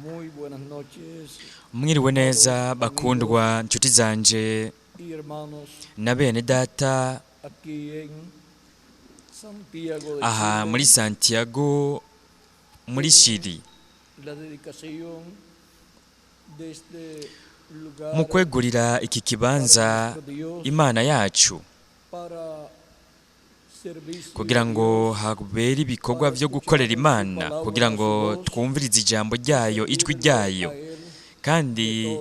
Muy buenas noches, Mwiriwe neza bakundwa nshuti zanje y hermanos, na bene data aquí en Santiago de aha Chile. muri Santiago muri Chile La dedicación de este lugar mu kwegurira iki kibanza Imana yacu para servicio kugira ngo habere ibikorwa byo gukorera Imana, kugira ngo twumvirize ijambo ryayo, ijwi ryayo, kandi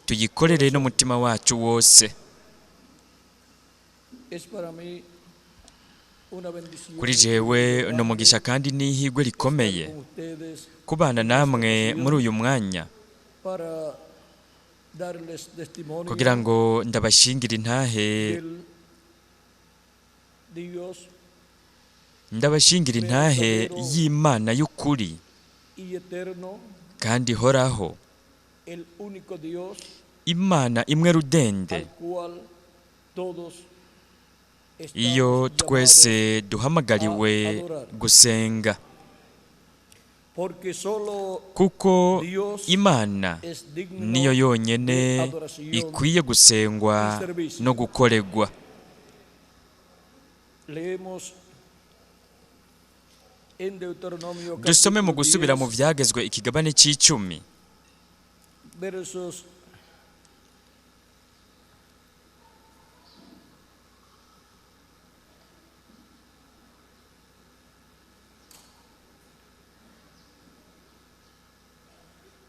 tuyikorere n'umutima wacu wose. es para mí una bendición Kuri jewe no mugisha kandi n'ihigwe rikomeye con ustedes kubana namwe muri uyu mwanya, para darles testimonio kugira ngo ndabashingire intahe del Dios ndabashingire intahe y'Imana y'ukuri y eterno, kandi ihoraho, el único Dios Imana imwe rudende, al cual todos iyo estamos twese llamados, duhamagariwe gusenga, porque solo kuko Dios Imana es digno niyo yonyene de adoración ikwiye gusengwa y servicio. no gukorerwa. Leemos en Deuteronomio Dusome mu capítulo gusubira 10, mu vyagezwe ikigabane c'icumi versos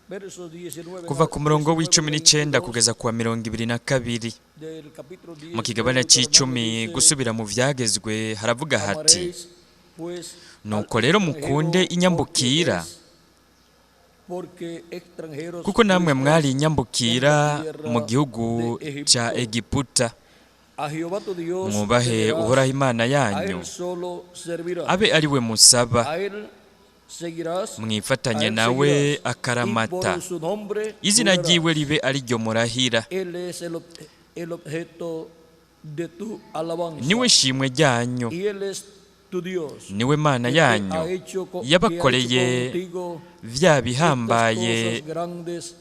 versos 19 kuva ku murongo w'icumi n'icenda kugeza kuwa 22 del capítulo 10 mu kigabane de c'icumi Deuteronomio gusubira mu vyagezwe haravuga dice, hati: amaréis, pues, nuko al rero extranjero mukunde inyambukira, porque extranjeros kuko namwe fuisteis mwari inyambukira en la tierra mu gihugu de ca Egipto. Egiputa. A Jehová tu Dios Mwubahe temerás, uhoraho Imana a yanyu, él solo servirás, abe ari we musaba, a él seguirás, mwifatanye a él nawe seguirás, akaramata, y por su nombre izina jurarás. ryiwe ribe ari ryo murahira. Él es el objeto de tu alabanza, Niwe shimwe ryanyu, y él es tu Dios, niwe Mana que yanyu, ha hecho yabakoreye contigo vya estas bihambaye cosas grandes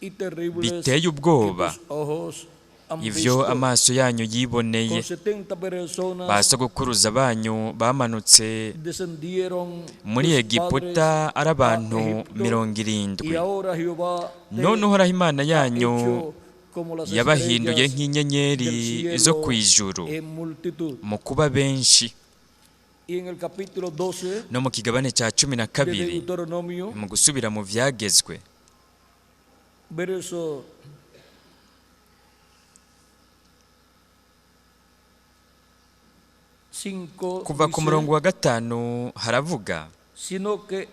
y terribles biteye ubwoba, que tus ojos han ivyo visto. amaso yanyu yiboneye. Con 70 personas Ba sogokuruza banyu bamanutse descendieron muri tus Egiputa ari abantu padres a Egipto, y 70. ahora Jehová te None uhoraho Imana ha yanyu hecho como las yabahinduye estrellas nk'inyenyeri del zo cielo kw'ijuru en multitud. mu kuba benshi. Y en el capítulo 12 No mu kigabane ca cumi na de kabiri Deuteronomio, mu gusubira mu vyagezwe verso 5, kuva ku murongo wa 5 haravuga sino que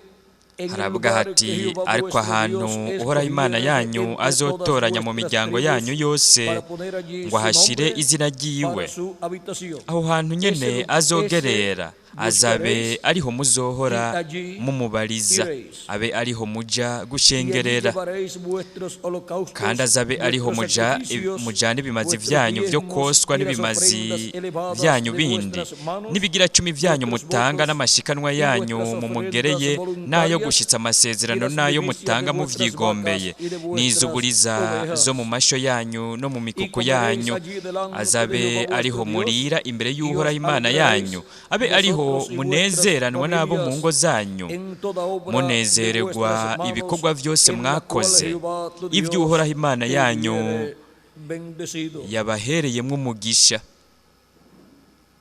en el haravuga lugar hati: que Jehová ariko vuestro ahantu Dios uhoraho Imana escogiere yanyu entre azotoranya todas mu vuestras miryango tribus yanyu yose para poner allí ngo su ahashire nombre izina ryiwe, para su habitación. aho hantu nyene azogerera azabe ariho muzohora mumubariza, abe ariho muja Y allí gushengerera, llevaréis vuestros holocaustos, kandi azabe ariho vuestros sacrificios, mujana ibimazi vuestros vyanyu vyo diezmos koswa y las n'ibimazi ofrendas elevadas vyanyu de bindi vuestras manos, n'ibigira cumi vyanyu vuestros mutanga votos n'amashikanwa y yanyu vuestras mumugereye, ofrendas n'ayo voluntarias, gushitsa y amasezerano las n'ayo primicias mutanga de vuestras muvyigombeye, vacas y de vuestras n'izuburiza ovejas. zo mu masho yanyu no mu Y mikuku comeréis yanyu, allí delante de azabe Jehová ariho vuestro Dios, murira imbere y y'uhoraho os Imana alegraréis yanyu, abe ariho vosotros y vuestras munezeranwa n'abo mu familias ngo zanyu, en toda obra de munezererwa vuestras manos, ibikorwa vyose en la cual mwakoze, Jehová tu ivyo Dios uhoraho Imana te yanyu hubiere bendecido. yabahereyemwo umugisha.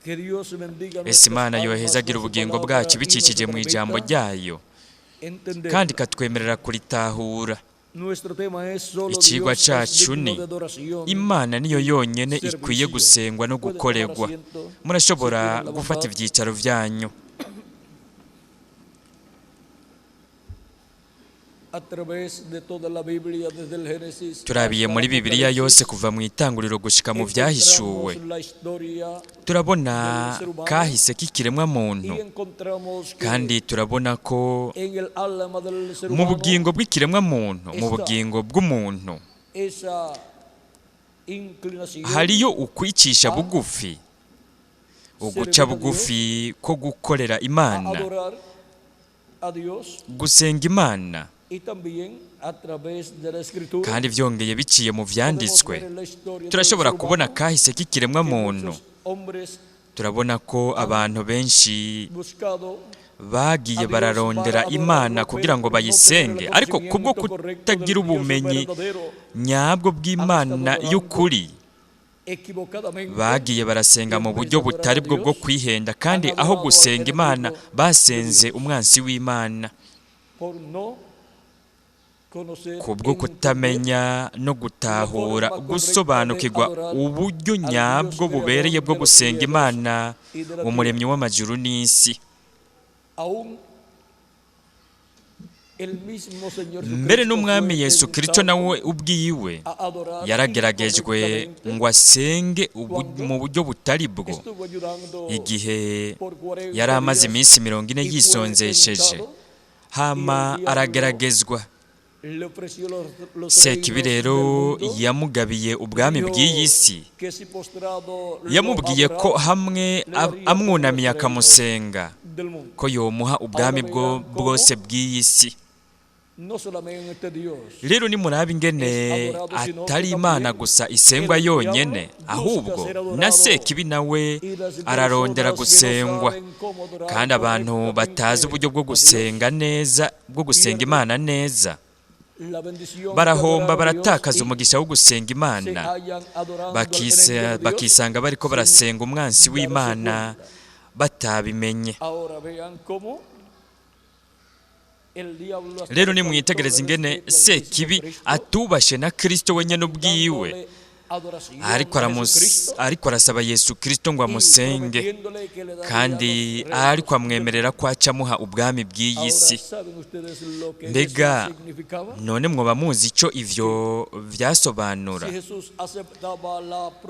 Que Dios bendiga Ese nuestras Imana almas yohezagira con su ubugingo palabra bwacu y bicishije nos mu ijambo permita ryayo, entender. kandi ikatwemerera kuritahura. Nuestro tema es solo Icigwa Dios es cacu digno ni de adoración. Imana niyo yonyene Servicio. ikwiye gusengwa no Pueden gukorerwa. tomar asiento, Murashobora si tienen la gufata bondad. ivyicaro vyanyu. A través de toda la Biblia, desde el Génesis Turabiye hasta muri el Bibiliya yose Apocalipsis, kuva mu itanguriro gushika mu vyahishuwe, encontramos la historia turabona kahise k'ikiremwa muntu, y encontramos que kandi turabona ko en el alma del ser mu humano bugingo bw'ikiremwa muntu, mu bugingo bw'umuntu esa inclinación hariyo ukwicisha bugufi, uguca bugufi ko gukorera a Imana, adorar a Dios gusenga Imana, kandi byongeye biciye mu vyanditswe turashobora kubona kahise k'ikiremwa muntu. Turabona ko abantu benshi bagiye bararondera Imana kugira ngo bayisenge, ariko kubwo kutagira ubumenyi nyabwo bw'Imana y'ukuri bagiye barasenga mu buryo butari bwo bwo kwihenda, kandi aho gusenga Imana basenze umwansi w'Imana. Kubwo kutamenya no gutahura gusobanukirwa uburyo nyabwo bubereye bwo gusenga Imana umuremyi w'amajuru n'isi. Mbere n'umwami Yesu Kristo nawe ubwiwe yarageragejwe ngo asenge mu buryo butari bwo, igihe yari amaze iminsi 40 yisonzesheje, hama arageragezwa. Sekibi rero yamugabiye ubwami bw'iyi si, yamubwiye ko hamwe amwunamiye akamusenga ko yomuha ubwami bwose bw'iyi si. Rero nimuraba ingene atari Imana gusa isengwa yonyene, ahubwo na Sekibi nawe ararondera gusengwa, kandi abantu batazi uburyo bwo gusenga neza, bwo gusenga Imana neza, barahomba, baratakaza umugisha wo gusenga Imana, bakisanga bariko barasenga umwansi w'Imana batabimenye. Rero nimwitegereza ingene Sekibi atubashe na Kristo wenyene ubwiwe, ariko arasaba Yesu Kristo ngo amusenge, kandi ariko amwemerera ko acamuha ubwami bw'iyi si. Mbega none mwoba muzi icyo ivyo vyasobanura?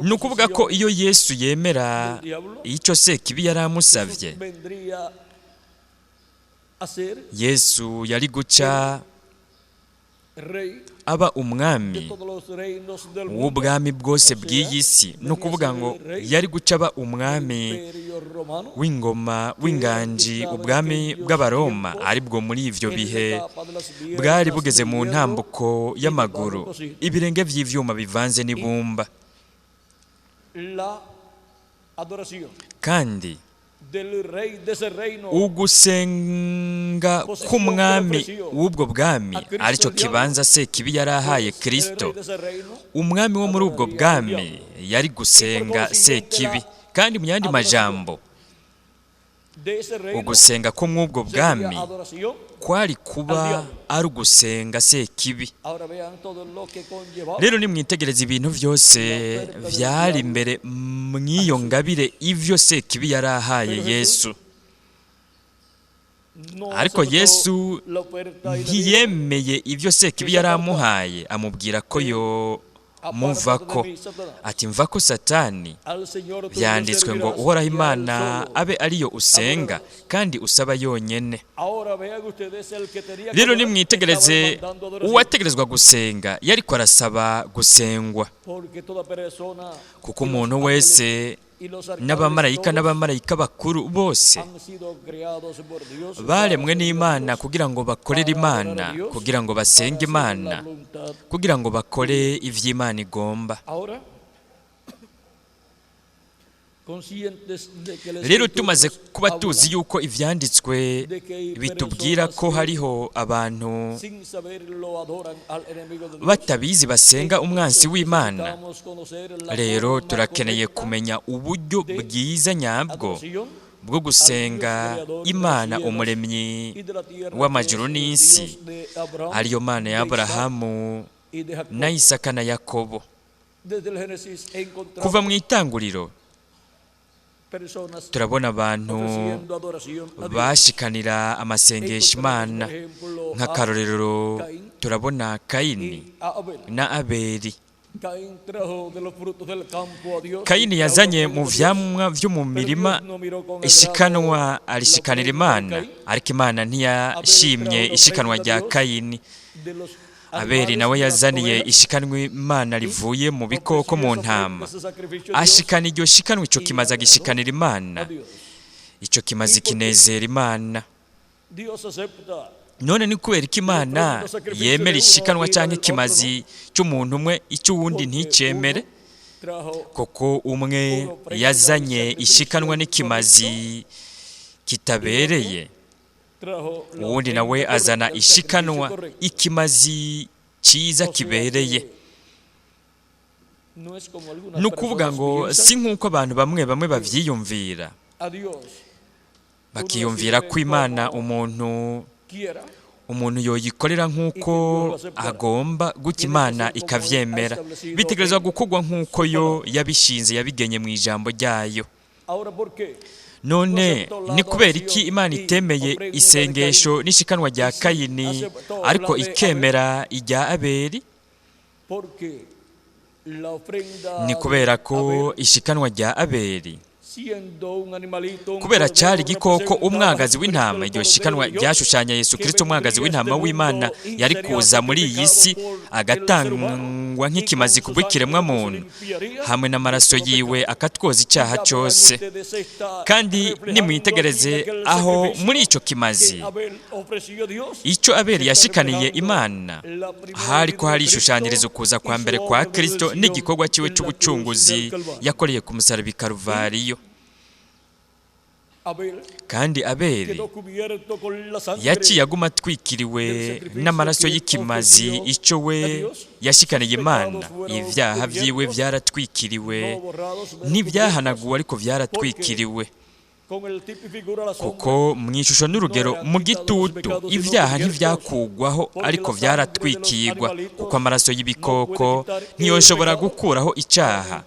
Ni ukuvuga ko iyo Yesu yemera icyo Sekibi yari amusavye, Yesu yari guca aba umwami w'ubwami bwose bw'iyi si. Ni ukuvuga ngo yari guca aba umwami w'ingoma, w'inganji, ubwami bw'Abaroma, aribwo muri ivyo bihe bwari bugeze mu ntambuko y'amaguru, ibirenge vy'ivyuma bivanze n'ibumba. Kandi ugusenga k'umwami w'ubwo bwami aricyo kibanza Sekibi yari ahaye Kristo. Umwami wo muri ubwo bwami yari gusenga Sekibi, kandi mu yandi majambo ugusenga ko mw'ubwo bwami kwari kuba ari ugusenga Sekibi. Rero nimwitegereza ibintu byose byari imbere mw'iyo ngabire ivyo Sekibi yari ahaye Yesu, ariko Yesu ntiyemeye ivyo Sekibi yari amuhaye, amubwira ko yo muvako, ati mvako Satani, byanditswe ngo uhoraho Imana abe ariyo usenga kandi usaba yonyene. Rero nimwitegereze uwategerezwa gusenga yariko arasaba gusengwa, kuko umuntu wese n'abamarayika bakuru bose baremwe n'Imana kugira ngo bakorere Imana, kugira ngo basenge Imana, kugira ngo bakore ivy'Imana igomba. Rero tumaze kuba tuzi yuko ivyanditswe bitubwira ko hariho abantu batabizi basenga umwansi w'Imana, rero turakeneye kumenya uburyo bwiza nyabwo bwo gusenga Imana umuremyi w'amajuru n'isi, ariyo Mana ya Aburahamu na Isaka na Yakobo. Kuva mu itanguriro turabona abantu bashikanira amasengesho Imana, nk'akarorero turabona Kayini na Abeli. Kayini yazanye mu vyamwa vyo mu mirima ishikanwa, arishikanira Imana, ariko Imana ntiyashimye ishikanwa rya Kayini. Abeli nawe yazaniye ishikanwa Imana rivuye mu bikoko, mu ntama, ashikana iryo shikanwa, ico kimaze agishikanira Imana, ico kimaze kinezera Imana. none ni kubera ko Imana yemera ishikanwa cyangwa ikimazi cy'umuntu umwe icy'uwundi nticemere? Koko umwe yazanye ishikanwa n'ikimazi kitabereye, uwundi nawe azana ishikanwa ikimazi cyiza kibereye. Ni ukuvuga ngo si nk'uko abantu bamwe bamwe bavyiyumvira, bakiyumvira ko Imana umuntu yoyikorera nk'uko agomba, gutya Imana ikavyemera. Bitegerezwa gukorwa nk'uko yo yabishinze, yabigenye mu ijambo ryayo. None ni kubera iki Imana itemeye isengesho n'ishikanwa rya Kayini ariko ikemera irya Abeli? Ni kubera ko ishikanwa rya Abeli, kubera cyari igikoko, umwagazi w'intama, iryo shikanwa ryashushanya Yesu Kristo, umwagazi w'intama w'Imana yari kuza muri iyi si agatangwa nk'ikimazi kubw'ikiremwa muntu, hamwe n'amaraso yiwe akatwoza icyaha cyose. Kandi nimwitegereze aho muri icyo kimazi, icyo Abeli yashikaniye Imana hari ko hari ishushanyirizo kuza kwa mbere kwa Kristo n'igikorwa cyiwe cy'ubucunguzi yakoreye ku musaraba i Karuvariyo. Kandi Abeli yaciye aguma atwikiriwe n'amaraso y'ikimazi, icyo we yashikaniye Imana. Ibyaha byiwe byaratwikiriwe, ntibyahanaguwe ariko byaratwikiriwe, kuko mu ishusho n'urugero mu gitutu ibyaha ntibyakugwaho ariko byaratwikirwa, kuko amaraso y'ibikoko ntiyoshobora gukuraho icyaha,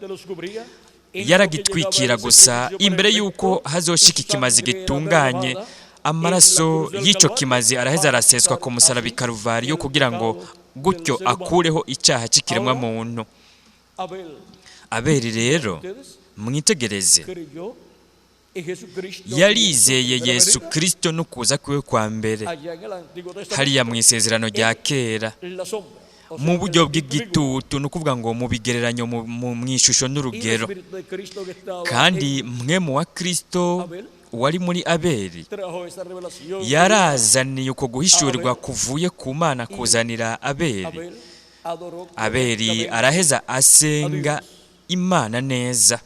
yaragitwikira gusa. Imbere y'uko hazoshika ikimazi gitunganye, amaraso y'icyo kimazi araheza araseswa ku musaraba i Karuvariyo kugira ngo gutyo akureho icyaha cy'ikiremwa muntu. Abeli rero mwitegereze, yarizeye Yesu Kristo no kuza kwiwe kwa mbere hariya mu isezerano rya kera mu buryo bw'igitutu, ni ukuvuga ngo mu bigereranyo mu ishusho n'urugero. Kandi mwe mu wa Kristo wari muri Abeli yarazaniye uko guhishurirwa kuvuye ku Mana kuzanira Abeli. Abeli araheza asenga Imana neza.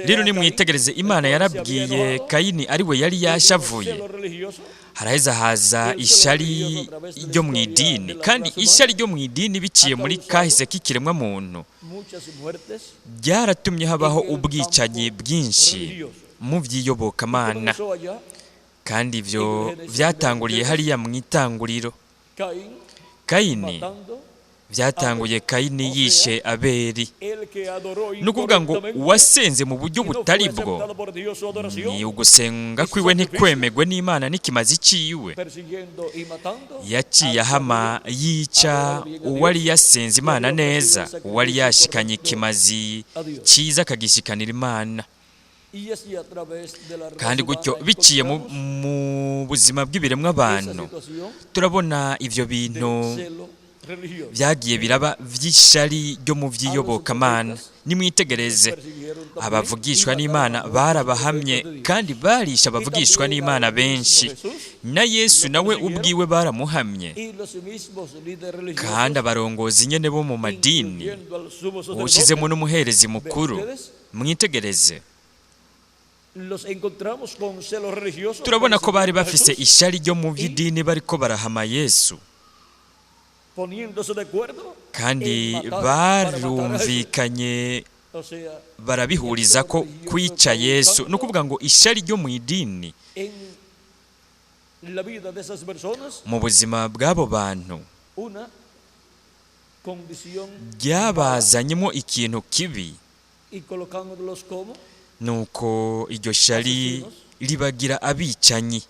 Rero nimwitegereze, Imana yarabwiye Kayini ari we yari yashavuye, haraheza haza ishari ryo mu idini. Kandi ishari ryo mu idini biciye muri kahise k'ikiremwa muntu byaratumye habaho ubwicanyi bwinshi mu by'iyobokamana. Kandi ibyo byatanguriye hariya mu itanguriro. Kayini byatanguye Kayini yishe Abeli. Ni ukuvuga ngo uwasenze mu buryo butari bwo, ni ugusenga kwiwe ntikwemegwe n'Imana n'ikimazi cyiwe. Yaciye ahama yica uwari yasenze Imana neza, uwari yashikanye ikimazi cyiza akagishikanira Imana. Kandi gutyo biciye mu buzima bw'ibiremwa abantu turabona ibyo bintu byagiye biraba vy'ishari ryo mu vy'iyobokamana. Nimwitegereze, abavugishwa n'Imana barabahamye kandi barisha abavugishwa n'Imana benshi, na Yesu nawe ubwiwe baramuhamye. Kandi abarongozi nyene bo mu madini ushizemo n'umuherezi mukuru, mwitegereze, turabona ko bari bafise ishari ryo mu vy'idini bariko barahama Yesu. Kandi barumvikanye barabihuriza ko kwica Yesu, ni ukuvuga ngo ishari ryo mu idini mu buzima bw'abo bantu ryabazanyemo ikintu kibi, nuko iryo shari ribagira abicanyi.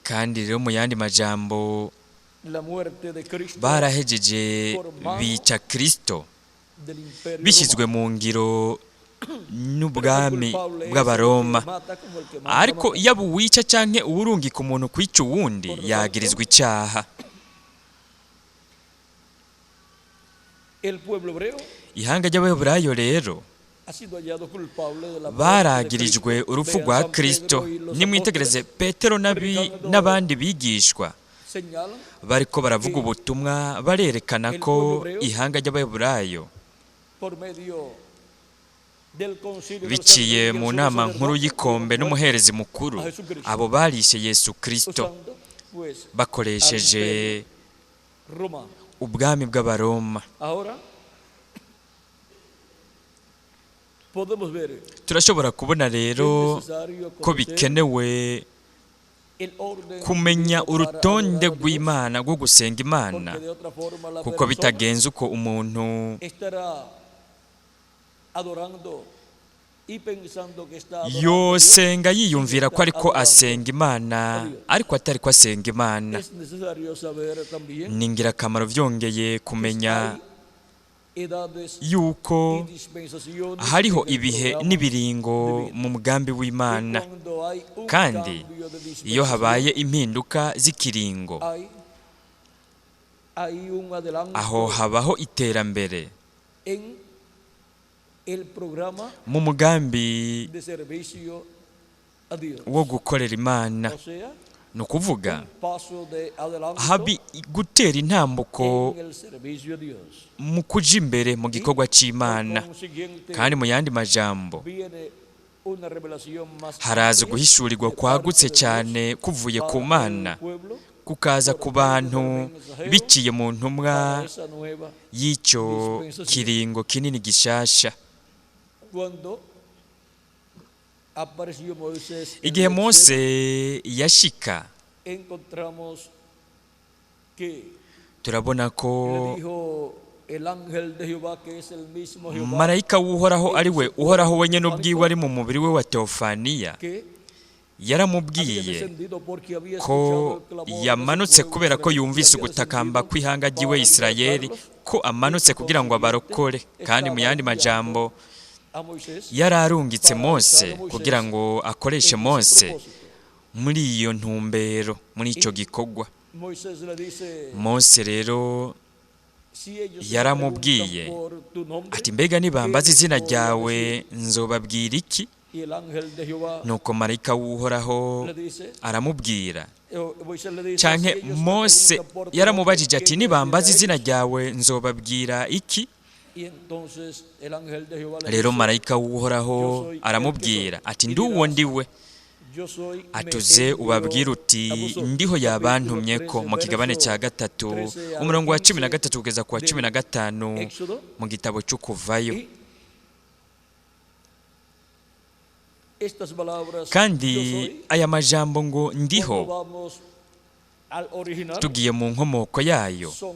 Kandi rero mu yandi majambo barahejeje bica Kristo bishyizwe mu ngiro n'ubwami bw'Abaroma. Ariko yaba uwica canke uwurungika umuntu kwica uwundi yagirizwa icyaha. El pueblo hebreo ihanga ry'Abaheburayo rero ha sido hallado culpable de la muerte de baragirijwe Cristo. urupfu Vean rwa San Kristo. Pedro y los Nimwitegereze apóstoles Petero n'abandi bigishwa señalan bariko baravuga ubutumwa barerekana ko ihanga ry'Abaheburayo por medio del concilio del biciye Santo mu Concilio nama del nkuru Sacerdote, y'ikombe n'umuherezi mukuru abo barishe Yesu Kristo usando, pues, bakoresheje Roma. ubwami bw'Abaroma. Ahora podemos ver Turashobora kubona rero ko bikenewe el orden kumenya divino para urutonde adorar a Dios, rw'Imana rwo gusenga Imana, porque de otra forma la kuko persona bitagenze uko umuntu estará adorando y pensando que está adorando a Dios. yosenga yiyumvira ko ariko asenga Imana ariko atari ko asenga Imana. Es necesario saber también Ni ingirakamaro byongeye kumenya edades yuko y dispensaciones hariho en el ibihe programa n'ibiringo mu mugambi y w'Imana, cuando hay un kandi cambio de iyo dispensación, habaye impinduka z'ikiringo hay un adelanto aho habaho iterambere en el programa mu mugambi de servicio a Dios. wo gukorera Imana. O sea, Ni ukuvuga un paso de adelanto habi gutera intambuko en el servicio a Dios. mu kuja imbere mu gikorwa Por c'Imana, consiguiente, kandi mu yandi majambo viene una revelación más haraza amplia guhishurirwa de kwagutse parte de cyane Dios kuvuye para ku el Mana pueblo, kukaza ku bantu biciye mu para ntumwa esa nueva y'icyo kiringo kinini gishasha. cuando apareció Moisés en Igihe el Mose cielo, yashika, encontramos que turabona le ko dijo el ángel de Jehová, que es el mismo Jehová, marayika w'uhoraho ari we uhoraho wenyine ubwiwe ari mu mubiri we wa teofaniya que había yaramubwiye descendido porque había ko escuchado el clamor de su yamanutse pueblo kubera ko Israel, yumvise y había ugutakamba descendido kw'ihanga ry'iwe para Isirayeli, libertarlos, ko amanutse kugira ngo abarokore. Kandi mu yandi majambo a Moisés yararungitse para Mose usar a Moisés kugira ngo akoreshe en ese Mose propósito. muri iyo ntumbero, muri icyo gikorwa. Moisés le dice, Mose rero si ellos me yaramubwiye preguntan por tu nombre, ati mbega nibambaza ¿qué izina les voy a ryawe decir? nzobabwira iki? Y el ángel de Jehová Nuko marayika w'uhoraho le dice, aramubwira, Moisés le dice, canke si ellos me Mose preguntan por tu yaramubajije nombre, ati ¿qué les nibambaza diré? izina ryawe nzobabwira iki? Y entonces el ángel de Jehová le Rero dice, marayika w'uhoraho aramubwira ati nduwo ndiwe, yo soy atuze ubabwira uti ndiho yabantumye ko. Mu kigabane cya gatatu umurongo wa 13 kugeza ku wa 15 mu gitabo cyo Kuvayo. estas palabras, Kandi yo soy, aya majambo ngo cuando ndiho, vamos al original, tugiye mu nkomoko yayo, son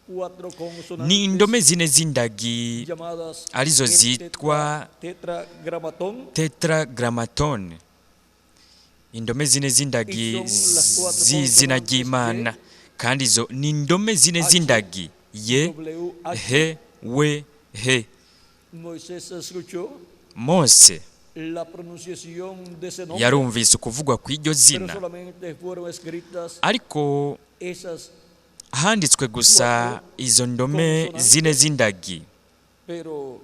4 consonantes ni indome zine z'indagi llamadas arizo el zitwa tetragramatón, tetragramatone, indome zine z'indagi z'izina ry'Imana. Kandi izo ni indome zine z'indagi ye, he, we, he. Moisés escuchó Mose la pronunciación de ese nombre, yarumvise ukuvugwa kw'iryo pero zina, solamente fueron escritas ariko esas, handitswe gusa izo ndome zine z'indagi. pero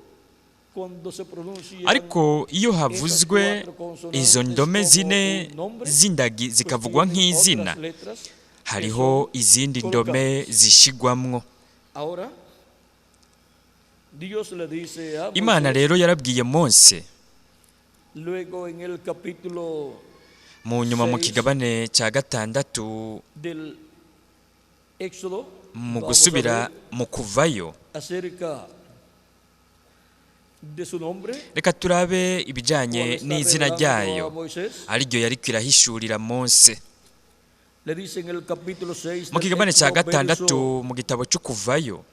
cuando se pronuncian Ariko iyo havuzwe izo ndome zine z'indagi zikavugwa nk'izina, otras letras, hariho izindi ndome zishigwamwo. ahora Dios le dice a Imana Moisés, rero yarabwiye Mose luego en el capítulo mu nyuma mu kigabane cya gatandatu del Éxodo, mu vamos a gusubira ver mu kuvayo, acerca de su nombre, reka turabe ibijyanye cuando está n'izina revelando ryayo a Moisés, ariryo yariko irahishurira Mose. le dice en el capítulo 6 Mu del kigabane cya Éxodo, gatandatu verso mu gitabo cyo kuvayo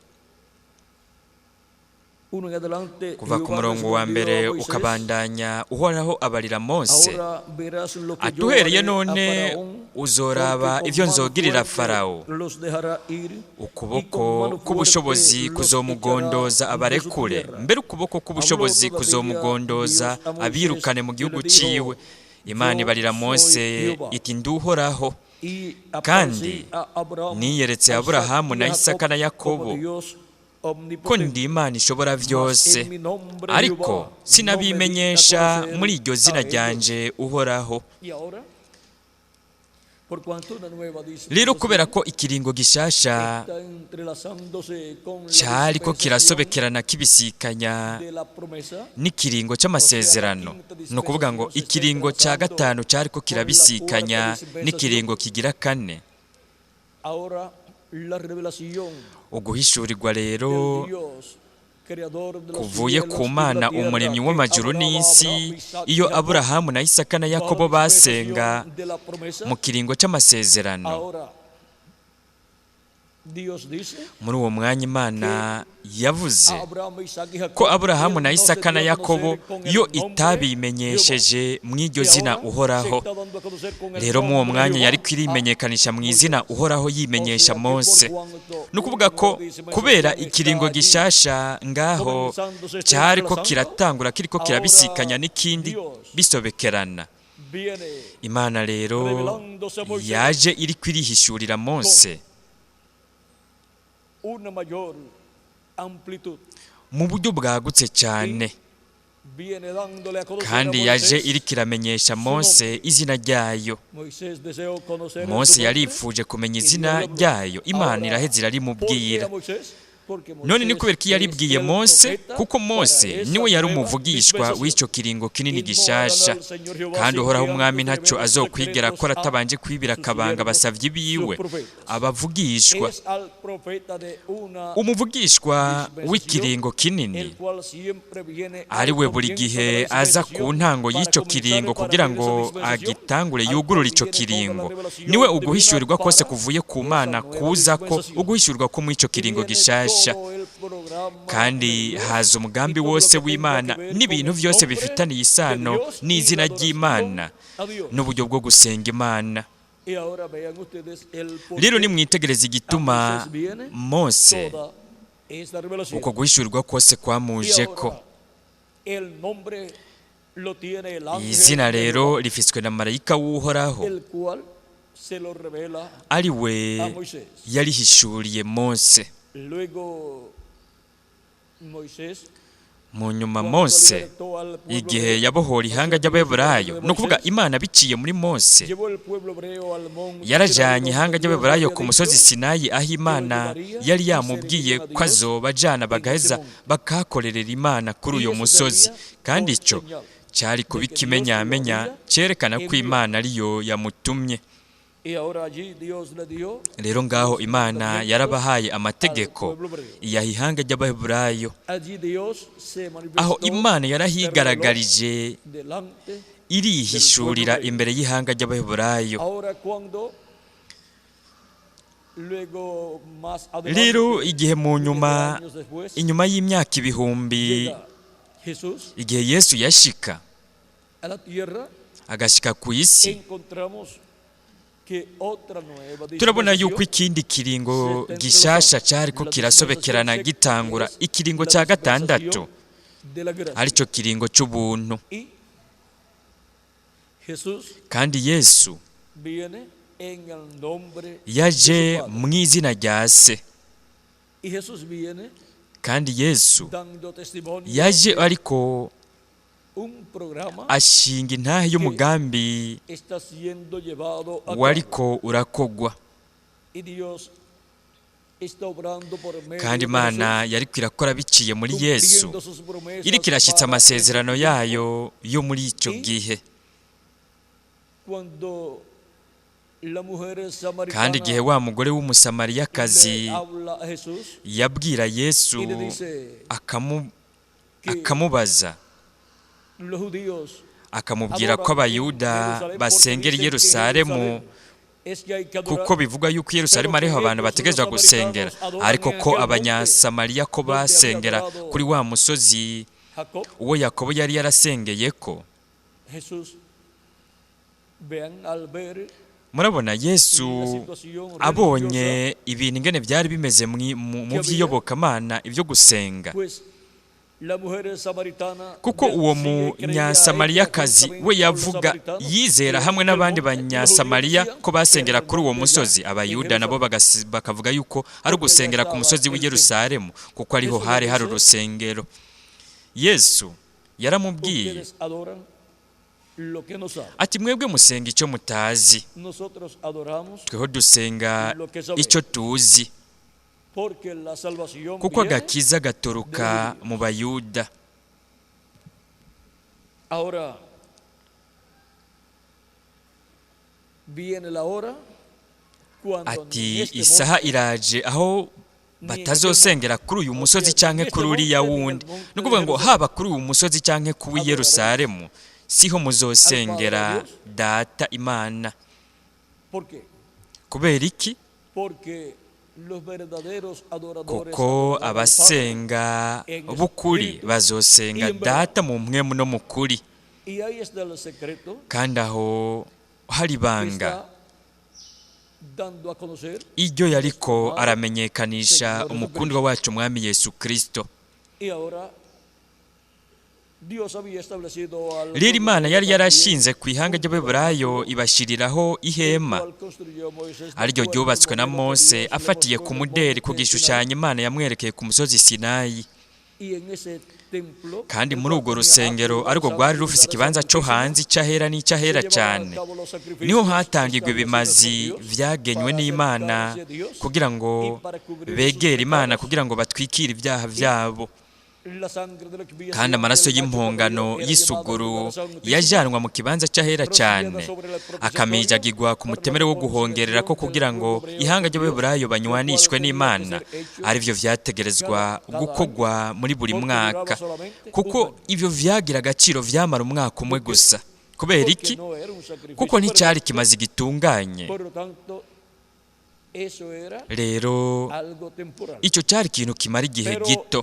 1 en adelante, kuva ku Jehová murongo wa respondió mbere a Moisés, ukabandanya uhoraho abarira Mose ahora verás lo que ati yo uhereye haré a none Faraón, uzoraba porque ivyo con mano nzogirira fuerte Farawo, los dejará ir, y ukuboko con mano k'ubushobozi fuerte los kuzomugondoza echará de su abarekure, tierra. mbere ukuboko k'ubushobozi Habló kuzomugondoza todavía Dios a abirukane mu Moisés, gihugu y le dijo, ciwe. Imana ibarira Yo Mose soy Jehová. iti nduhoraho, Y kandi aparecí a Abraham, niyeretse a Aburahamu Isaac na y a Isaka na Jacob Yakobo como Dios ko ndi Imana ishobora byose, ariko sinabimenyesha muri iryo zina ryanje uhoraho. Rero kubera ko ikiringo gishasha cyariko kirasobekerana kibisikanya n'ikiringo cy'amasezerano, no kuvuga ngo ikiringo cya gatanu cyariko kirabisikanya n'ikiringo kigira kane. Uguhishurirwa rero kuvuye ku Mana umuremyi w'amajuru n'isi, iyo Aburahamu na Isaka na Yakobo basenga mu kiringo cy'amasezerano, muri uwo mwanya Imana yavuze ko Aburahamu na Isaka na Yakobo yo itabimenyesheje mu iryo zina uhoraho. Rero mu uwo mwanya yari kwirimenyekanisha mu izina uhoraho yimenyesha Mose. No kuvuga ko kubera ikiringo gishasha ngaho cyariko kiratangura kiriko kirabisikanya n'ikindi bisobekerana, Imana rero yaje iri kwirihishurira Mose mu buryo bwagutse cyane, kandi yaje iri kiramenyesha Mose izina ryayo. Mose yarifuje kumenya izina ryayo, Imana iraheze irarimubwira. None ni kubera ko yaribwiye Mose, kuko Mose niwe yari umuvugishwa w'icyo kiringo kinini gishasha, kandi uhoraho umwami ntacyo azokwigera akora atabanje kwibira akabanga abasavyi biwe abavugishwa. Umuvugishwa w'ikiringo kinini ari we buri gihe aza ku ntango y'icyo kiringo kugira ngo agitangure yugurure icyo kiringo. Niwe uguhishurirwa kose kuvuye ku Mana kuza ko uguhishurirwa ko mu icyo kiringo gishasha, kandi haza umugambi wose w'Imana n'ibintu byose bifitaniye isano n'izina ry'Imana n'uburyo bwo gusenga Imana. Rero nimwitegereza igituma Mose uko guhishurirwa kose kwamujeko. Izina rero rifiswe na marayika w'uhoraho, ari we yarihishuriye Mose. Mu nyuma Mose igihe yabohora ihanga ry'Abaheburayo, no kuvuga Imana biciye muri Mose yarajanye ihanga ry'Abaheburayo ku musozi Sinayi, aho Imana yari yamubwiye ko azobajana bagaheza bakakorerera Imana kuri uyo musozi, kandi icyo cyari kuba ikimenyamenya cyerekana ko Imana ariyo yamutumye. Rero ngaho Imana yarabahaye amategeko iyaha ihanga ry'Abaheburayo, aho Imana yarahigaragarije irihishurira imbere y'ihanga ry'Abaheburayo. Rero igihe mu nyuma, inyuma y'imyaka ibihumbi, igihe Yesu yashika agashika ku isi, turabona yuko ikindi kiringo gishasha cyariko kirasobekerana gitangura, ikiringo cya gatandatu, aricyo kiringo cy'ubuntu. Kandi Yesu yaje mu izina rya Se, kandi Yesu yaje ariko ashinga intahe y'umugambi wariko urakogwa, kandi Imana yari kwirakora biciye muri Yesu, iri kirashitsa amasezerano yayo yo muri icyo gihe. Kandi igihe wa mugore w'umusamariyakazi yabwira Yesu akamubaza, akamubwira ko Abayuda basengera i Yerusalemu, kuko bivuga yuko i Yerusalemu ariho abantu bategerezwa gusengera, ariko ko Abanyasamariya ko basengera kuri wa musozi uwo Yakobo yari yarasengeye ko. Murabona Yesu abonye ibintu ingene byari bimeze mu by'iyobokamana, ibyo gusenga, kuko uwo munyasamariyakazi we yavuga yizera hamwe n'abandi banyasamariya ko basengera kuri uwo musozi. Abayuda nabo bakavuga yuko ari ugusengera ku musozi w'i Yerusalemu kuko ariho hari urusengero. Yesu yaramubwiye ati mwebwe musenga icyo mutazi, tweho dusenga icyo tuzi, kuko agakiza gaturuka mu Bayuda. Ati isaha iraje aho batazosengera kuri uyu musozi canke kuri uriya wundi. Ni ukuvuga ngo haba kuri uyu musozi canke kuw'i Yerusalemu siho muzosengera Data Imana. Kubera iki? Kuko abasenga b'ukuri bazosenga Data mu mpwemu no mu kuri. Kandi aho hari ibanga iryo yariko aramenyekanisha umukundwa wacu Umwami Yesu Kristo. Rero Imana yari yarashinze ku ihanga ry'Abaheburayo ibashiriraho ihema, ariryo ryubatswe na Mose afatiye ku muderi ku gishushanyo Imana yamwerekeye ku musozi Sinayi. Kandi muri urwo rusengero ariko rwari rufise ikibanza cyo hanze icyahera n'icyahera cyane, niho hatangirwa ibimazi vyagenywe n'Imana kugira ngo begere Imana, kugira ngo batwikire ibyaha byabo. Kandi amaraso y'impongano y'isuguru yajanwa mu kibanza cyahera cyane, akamijagirwa ku mutemere wo guhongerera ko kugira ngo ihanga ry'Abaheburayo banywanishwe n'Imana. Arivyo vyategerezwa gukogwa muri buri mwaka, kuko ivyo vyagira agaciro vyamara umwaka umwe gusa. Kubera iki? Kuko nticyari kimazi gitunganye. Rero icyo cyari ikintu kimara igihe gito,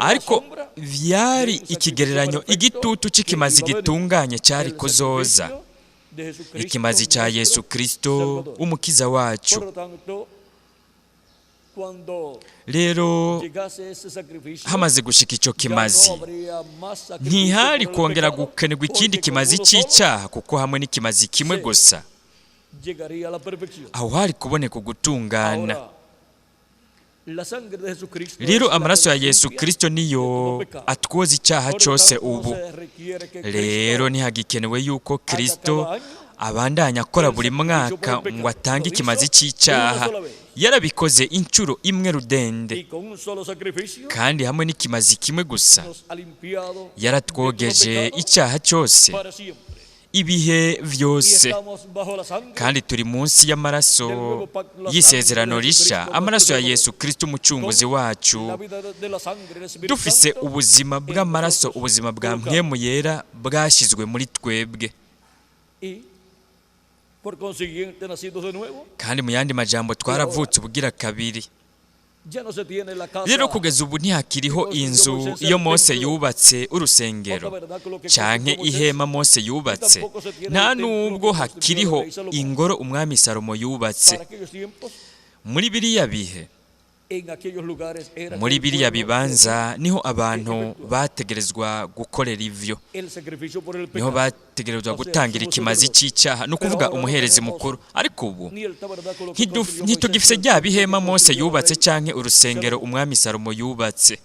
ariko vyari ikigereranyo igitutu c'ikimazi gitunganye cyari kuzoza, ikimazi cya Yesu Kristo umukiza wacu. Rero hamaze gushika icyo kimazi, ntihari kongera gukenerwa ikindi kimazi cy'icyaha, kuko hamwe n'ikimazi kimwe gusa aho hari kuboneka ugutungana. Rero amaraso ya Yesu Kristo niyo atwoza icyaha cyose ubu. Rero ntihagikenewe yuko Kristo abandanya akora buri mwaka ngo atange ikimazi cy'icyaha. Yarabikoze inshuro imwe rudende, kandi hamwe n'ikimazi kimwe gusa yaratwogeje icyaha cyose ibihe vyose. Kandi turi munsi y'amaraso y'isezerano risha, amaraso ya Yesu Kristo umucunguzi wacu. Dufise ubuzima bw'amaraso, ubuzima bwa mpwemu yera bwashyizwe muri twebwe. Kandi mu yandi majambo twaravutse ubugira kabiri. Rero kugeza ubu ntihakiriho inzu iyo Mose yubatse urusengero canke ihema Mose yubatse, nta nubwo hakiriho ingoro Umwami Salomo yubatse. Muri biriya bihe, muri biriya bibanza niho abantu bategerezwa gukorera ivyo, niho bategerezwa gutangira ikimazi cy'icyaha, no kuvuga umuherezi mukuru. Ariko ubu ntitugifise rya bihema Mose yubatse canke urusengero Umwami Salomo yubatse,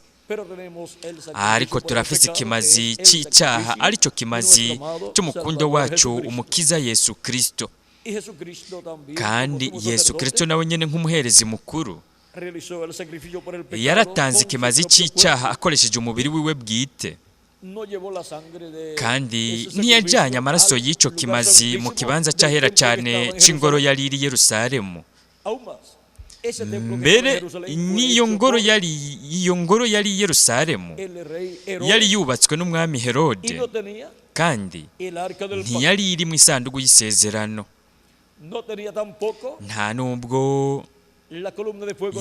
ariko turafise ikimazi cy'icyaha, aricyo kimazi cy'umukundo wacu umukiza Yesu Kristo. Kandi Yesu Kristo nawe nyene nk'umuherezi mukuru yaratanze ikimazi cy'icyaha akoresheje umubiri wiwe bwite, kandi ntiyajyanye amaraso y'icyo kimazi mu kibanza cyahera cyane cy'ingoro yari iri Yerusalemu. Mbere n'iyo ngoro yari i Yerusalemu yari yubatswe n'umwami Herode, kandi ntiyari iri mu isanduku y'isezerano, nta nubwo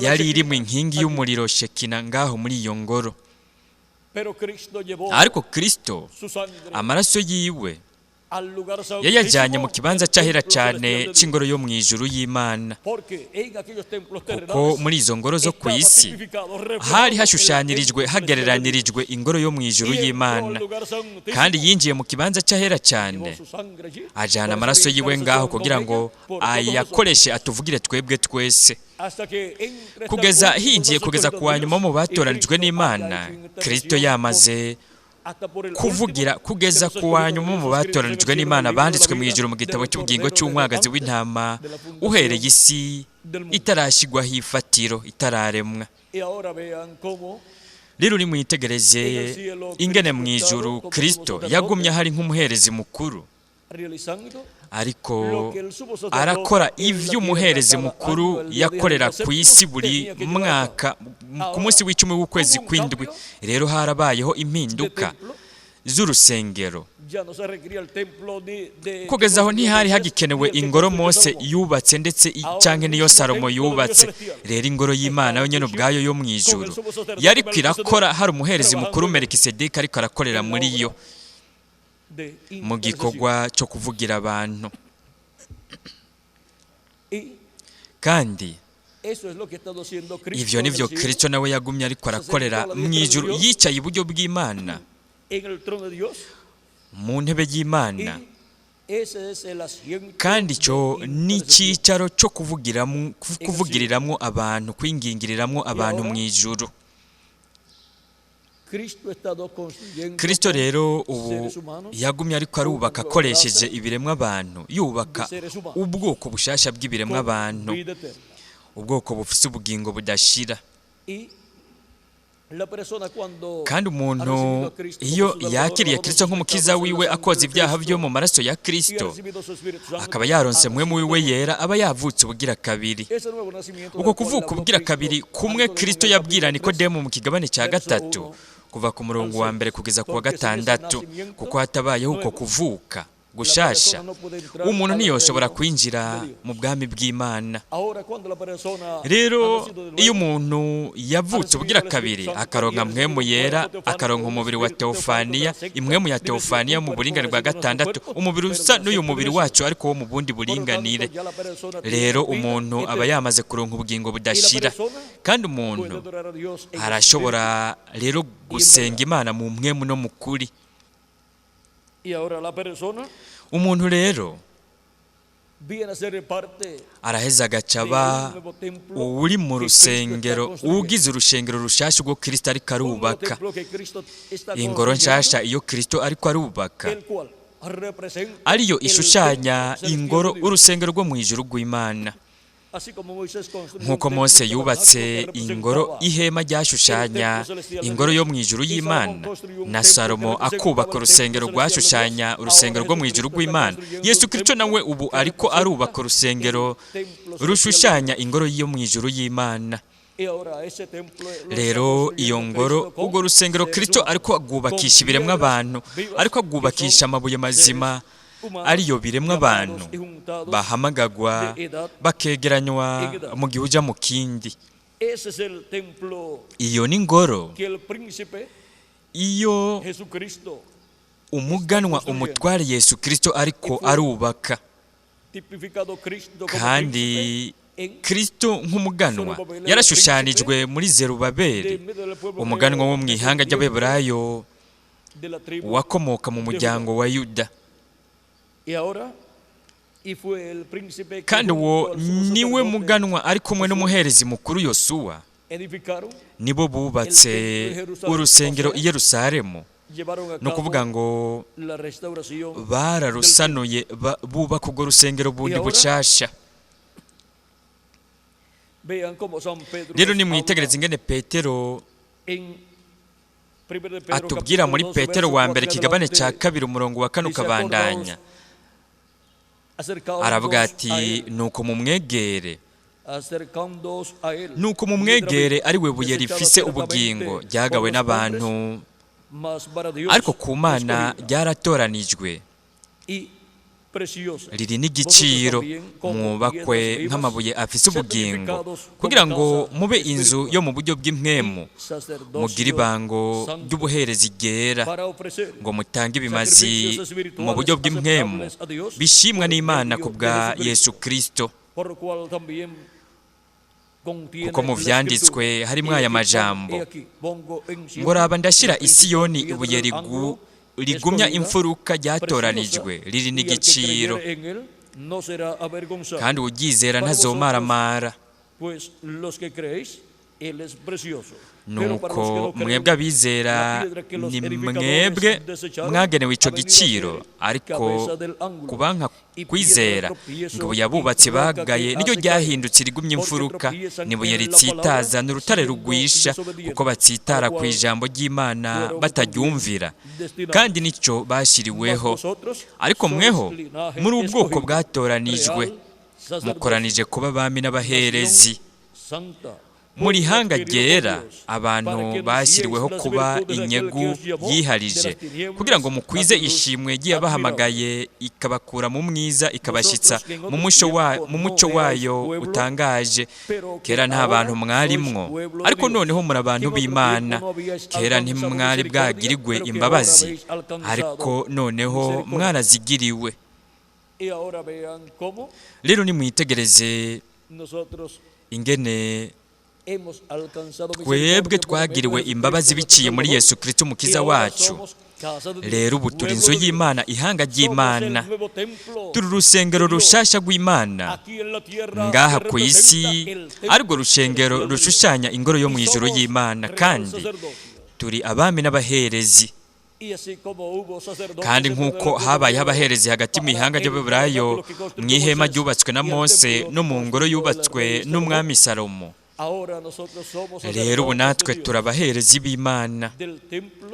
yari iri mu inkingi y'umuriro Shekina ngaho muri iyo ngoro. Ariko Kristo amaraso yiwe yayajyanye mu kibanza cyahera cyane cy'ingoro yo mu ijuru y'Imana, kuko muri izo ngoro zo ku isi hari hashushanyirijwe hagereranirijwe ingoro yo mu ijuru y'Imana, kandi yinjiye mu kibanza cyahera cyane ajyana amaraso yiwe ngaho kugira ngo ayakoreshe atuvugire twebwe twese, kugeza ku wa nyuma mu batoranijwe n'Imana. Kristo yamaze kuvugira kugeza ku wa nyuma mu batoranijwe n'Imana banditswe mu ijuru mu gitabo cy'ubugingo cy'umwagazi w'intama, uhereye isi itarashyirwaho ifatiro, itararemwa. Rero nimwitegereze ingene mu ijuru Kristo yagumye hari nk'umuherezi mukuru, ariko arakora ivyo umuherezi mukuru yakorera ku isi buri mwaka ku munsi w'icumi w'ukwezi kw'indwi. Rero harabayeho impinduka z'urusengero, kugeza aho ntihari hagikenewe ingoro Mose yubatse ndetse canke niyo Salomo yubatse. Rero ingoro y'Imana yo nyene ubwayo yo mu ijuru yari kwirakora hari umuherezi mukuru Melikisedeki ariko arakorera muri yo mu gikorwa cyo kuvugira abantu. Kandi ivyo nivyo Kristo nawe yagumye ariko arakorera mu ijuru, yicaye iburyo bw'Imana mu ntebe y'Imana, kandi cyo ni icyicaro cyo kuvugiriramwo abantu, kwingingiriramwo abantu mu ijuru. Kristo rero ubu yagumye ariko arubaka akoresheje ibiremwa abantu, yubaka ubwoko bushasha bw'ibiremwa abantu, ubwoko bufise ubugingo budashira. Kandi umuntu iyo yakiriye Kristo nk'umukiza wiwe, akoze ibyaha byo mu maraso ya Kristo, akaba yaronse mpwemu wiwe yera, aba yavutse ubugira kabiri. Uko kuvuka ubugira kabiri kumwe Kristo yabwira Nikodemu mu kigabane cya 3 kuva ku murongo wa mbere kugeza ku wa 6, kuko hatabayeho uko kuvuka gushasha umuntu ntiyoshobora kwinjira mu bwami bw'Imana. Rero iyo umuntu yavutse ubugira kabiri akaronka mpwemu yera, akaronka umubiri wa teofaniya, impwemu ya teofaniya mu buringanire bwa 6, umubiri usa n'uyu mubiri wacu ariko wo mu bundi buringanire. Rero umuntu aba yamaze kuronka ubugingo budashira, kandi umuntu arashobora rero gusenga Imana mu mpwemu no mu kuri. Umuntu rero araheza agacaba uri mu rusengero, ugize urushengero rushasha ubwo Kristo ariko arubaka, ingoro nshasha iyo Kristo ariko arubaka, ariyo ishushanya ingoro, urusengero rwo mu ijuru rw'Imana. Nk'uko Mose yubatse ingoro, ihema ryashushanya ingoro yo mu ijuru y'Imana, na Salomo akubaka urusengero rwashushanya urusengero rwo mu ijuru rw'Imana, Yesu Kristo nawe ubu ariko arubaka urusengero rushushanya ingoro yo mu ijuru y'Imana. Rero iyo ngoro, ubwo rusengero Kristo ariko agubakisha ibiremwa abantu, ariko agubakisha amabuye mazima, ariyo biremwa abantu bahamagagwa bakegeranywa mu gihe uja mu kindi. Iyo ni ngoro iyo umuganwa umutware Yesu Kristo ariko arubaka, kandi Kristo nk'umuganwa yarashushanijwe muri Zerubabeli, umuganwa wo mu ihanga ry'Abaheburayo wakomoka mu muryango wa Yuda. Kandi uwo niwe muganwa ari kumwe n'umuherezi mukuru Yosuwa, nibo bubatse urusengero i Yerusalemu. No kuvuga ngo bararusanuye, bubaka urwo rusengero bundi bushasha. Rero nimwitegereze ingene Petero atubwira muri Petero wa mbere kigabane cya 2 umurongo wa 4 ukabandanya. Aravuga ati nuko mumwegere, ari we buye rifise ubugingo, ryagawe n'abantu, ariko ku Mana ryaratoranijwe. riri n'igiciro, mwubakwe nk'amabuye afise ubugingo, kugira ngo mube inzu yo mu buryo bw'impwemu, mugire ibango ry'ubuherezi ryera, ngo mutange ibimazi mu buryo bw'impwemu bishimwa n'Imana ku bwa Yesu Kristo. Kuko mu vyanditswe harimwo aya majambo ngo raba ndashyira i Siyoni ibuye rigumya imfuruka ryatoranijwe, riri n'igiciro, kandi uryizera ntazomaramara. Nuko mwebwe abizera ni mwebwe mwagenewe ico giciro, ariko kubanka kwizera ngo ibuye abubatsi bagaye niryo ryahindutse rigumya imfuruka, n'ibuye ritsitaza n'urutare rugwisha, kuko batsitara ku ijambo ry'Imana bataryumvira, kandi nico bashiriweho. Ariko mweho muri ubwoko bwatoranijwe, mukoranije kuba abami n'abaherezi, muri hanga ryera, abantu bashyiriweho kuba inyegu yiharije, kugira ngo mukwize ishimwe ry'abahamagaye, ikabakura mu mwiza ikabashyitsa mu muco wayo utangaje. Kera nta bantu mwarimwo, ariko noneho muri abantu b'Imana. Kera ntimwari bwagirirwe imbabazi, ariko noneho mwarazigiriwe. Rero nimwitegereze ingene twebwe twagiriwe imbabazi biciye muri Yesu Kristo umukiza wacu. Rero ubu turi inzu y'Imana, ihanga ry'Imana, turi urusengero rushasha rw'Imana ngaha ku isi, ariko rushengero rushushanya ingoro yo mu ijuru y'Imana, kandi turi abami n'abaherezi. Kandi nk'uko habayeho abaherezi hagati mu ihanga ry'Abaheburayo mu ihema ryubatswe na Mose no mu ngoro yubatswe n'umwami Salomo, rero ubu natwe turi abaherezi b'Imana,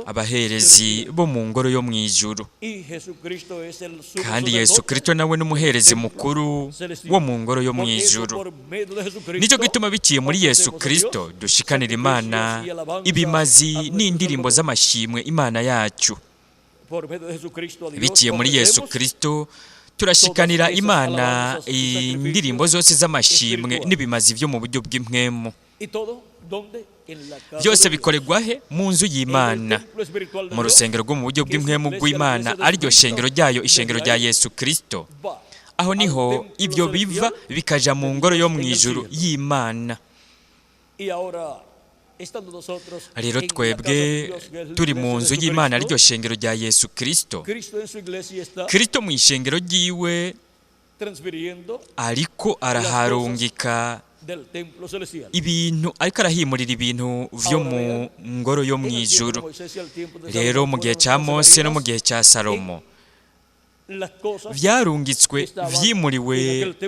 abaherezi bo mu ngoro yo mu ijuru, kandi Yesu Kristo nawe n'umuherezi mukuru wo mu ngoro yo mu ijuru. Nicyo gituma biciye muri Yesu Kristo dushikanira Imana ibimazi n'indirimbo z'amashimwe Imana yacu. Biciye muri Yesu Kristo turashikanira Imana indirimbo zose z'amashimwe n'ibimazi byo mu buryo bw'impwemu. Byose bikorerwa he? Mu nzu y'Imana, mu rusengero rwo mu buryo bw'impwemu rw'Imana, ariryo shengero ryayo, ishengero rya Yesu Kristo. Aho niho ibyo biva bikaja mu ngoro yo mu ijuru y'Imana. Rero twebwe turi mu nzu y'Imana, ariryo shengero rya Yesu Kristo. Kristo mu ishengero ryiwe ariko araharungika ibintu, ariko arahimurira ibintu vyo mu ngoro yo mu ijuru. Rero mu gihe cya Mose no mu gihe cya Salomo vyarungitswe, vyimuriwe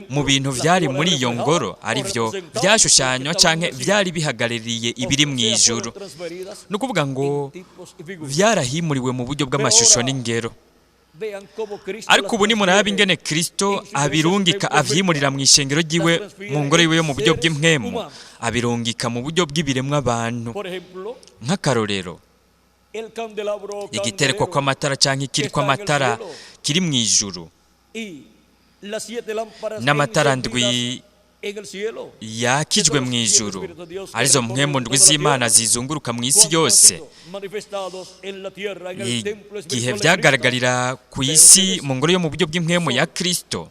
mu bintu vyari muri iyo ngoro, arivyo vyashushanywa canke vyari bihagarariye ibiri mu ijuru. Ni ukuvuga ngo vyarahimuriwe mu buryo bw'amashusho n'ingero. Ariko ubu nimuraba ingene Kristo abirungika, avyimurira mu ishengero ryiwe, mu ngoro yiwe yo mu buryo bw'impwemu, abirungika mu buryo bw'ibiremwa abantu. Nk'akarorero, igiterekwa kw'amatara canke ikiri kw'amatara kiri mu ijuru, n'amatara ndwi yakijwe mu ijuru, arizo mpwemu ndwi z'Imana zizunguruka mu isi yose. Igihe vyagaragarira ku isi mu ngoro yo mu buryo bw'impwemu ya Kristo,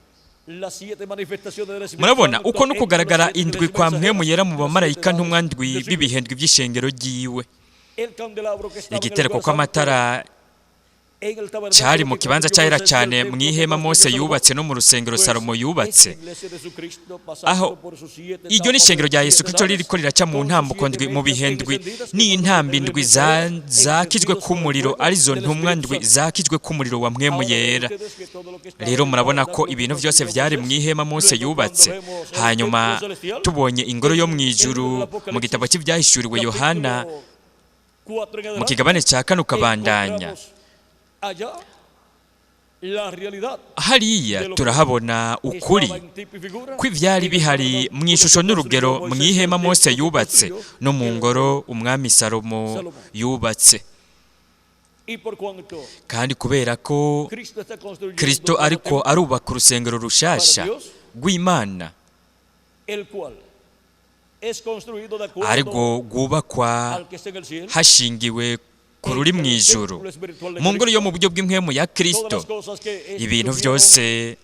murabona uko no kugaragara indwi kwa mpwemu yera mu bamarayika ntumwa ndwi b'ibihendwi by'ishengero ryiwe. Igiterekwa kw'amatara cyari mu kibanza cyahera cyane mu ihema Mose yubatse no mu rusengero Salomo yubatse. Aho iryo ni ishengero rya Yesu Kristo ririko riraca mu ntambuko ndwi, mu bihendwi n'intambi ndwi zakijwe k'umuriro, arizo ntumwa ndwi zakijwe k'umuriro wa mpwemu yera. Rero murabona ko ibintu byose vyari mu ihema Mose yubatse. Hanyuma tubonye ingoro yo mu ijuru mu gitabo cy'ivyahishuriwe Yohana mu kigabane cya 4 ukabandanya, hariya turahabona ukuri kw'ivyari bihari mu ishusho n'urugero mu ihema Mose yubatse no mu ngoro umwami Salomo yubatse. kandi kubera ko Kristo ariko arubaka urusengero rushasha rw'Imana ariko rwubakwa hashingiwe ku ruri mu ijuru mu ngoro yo mu buryo bw'impwemu ya Kristo. Ibintu byose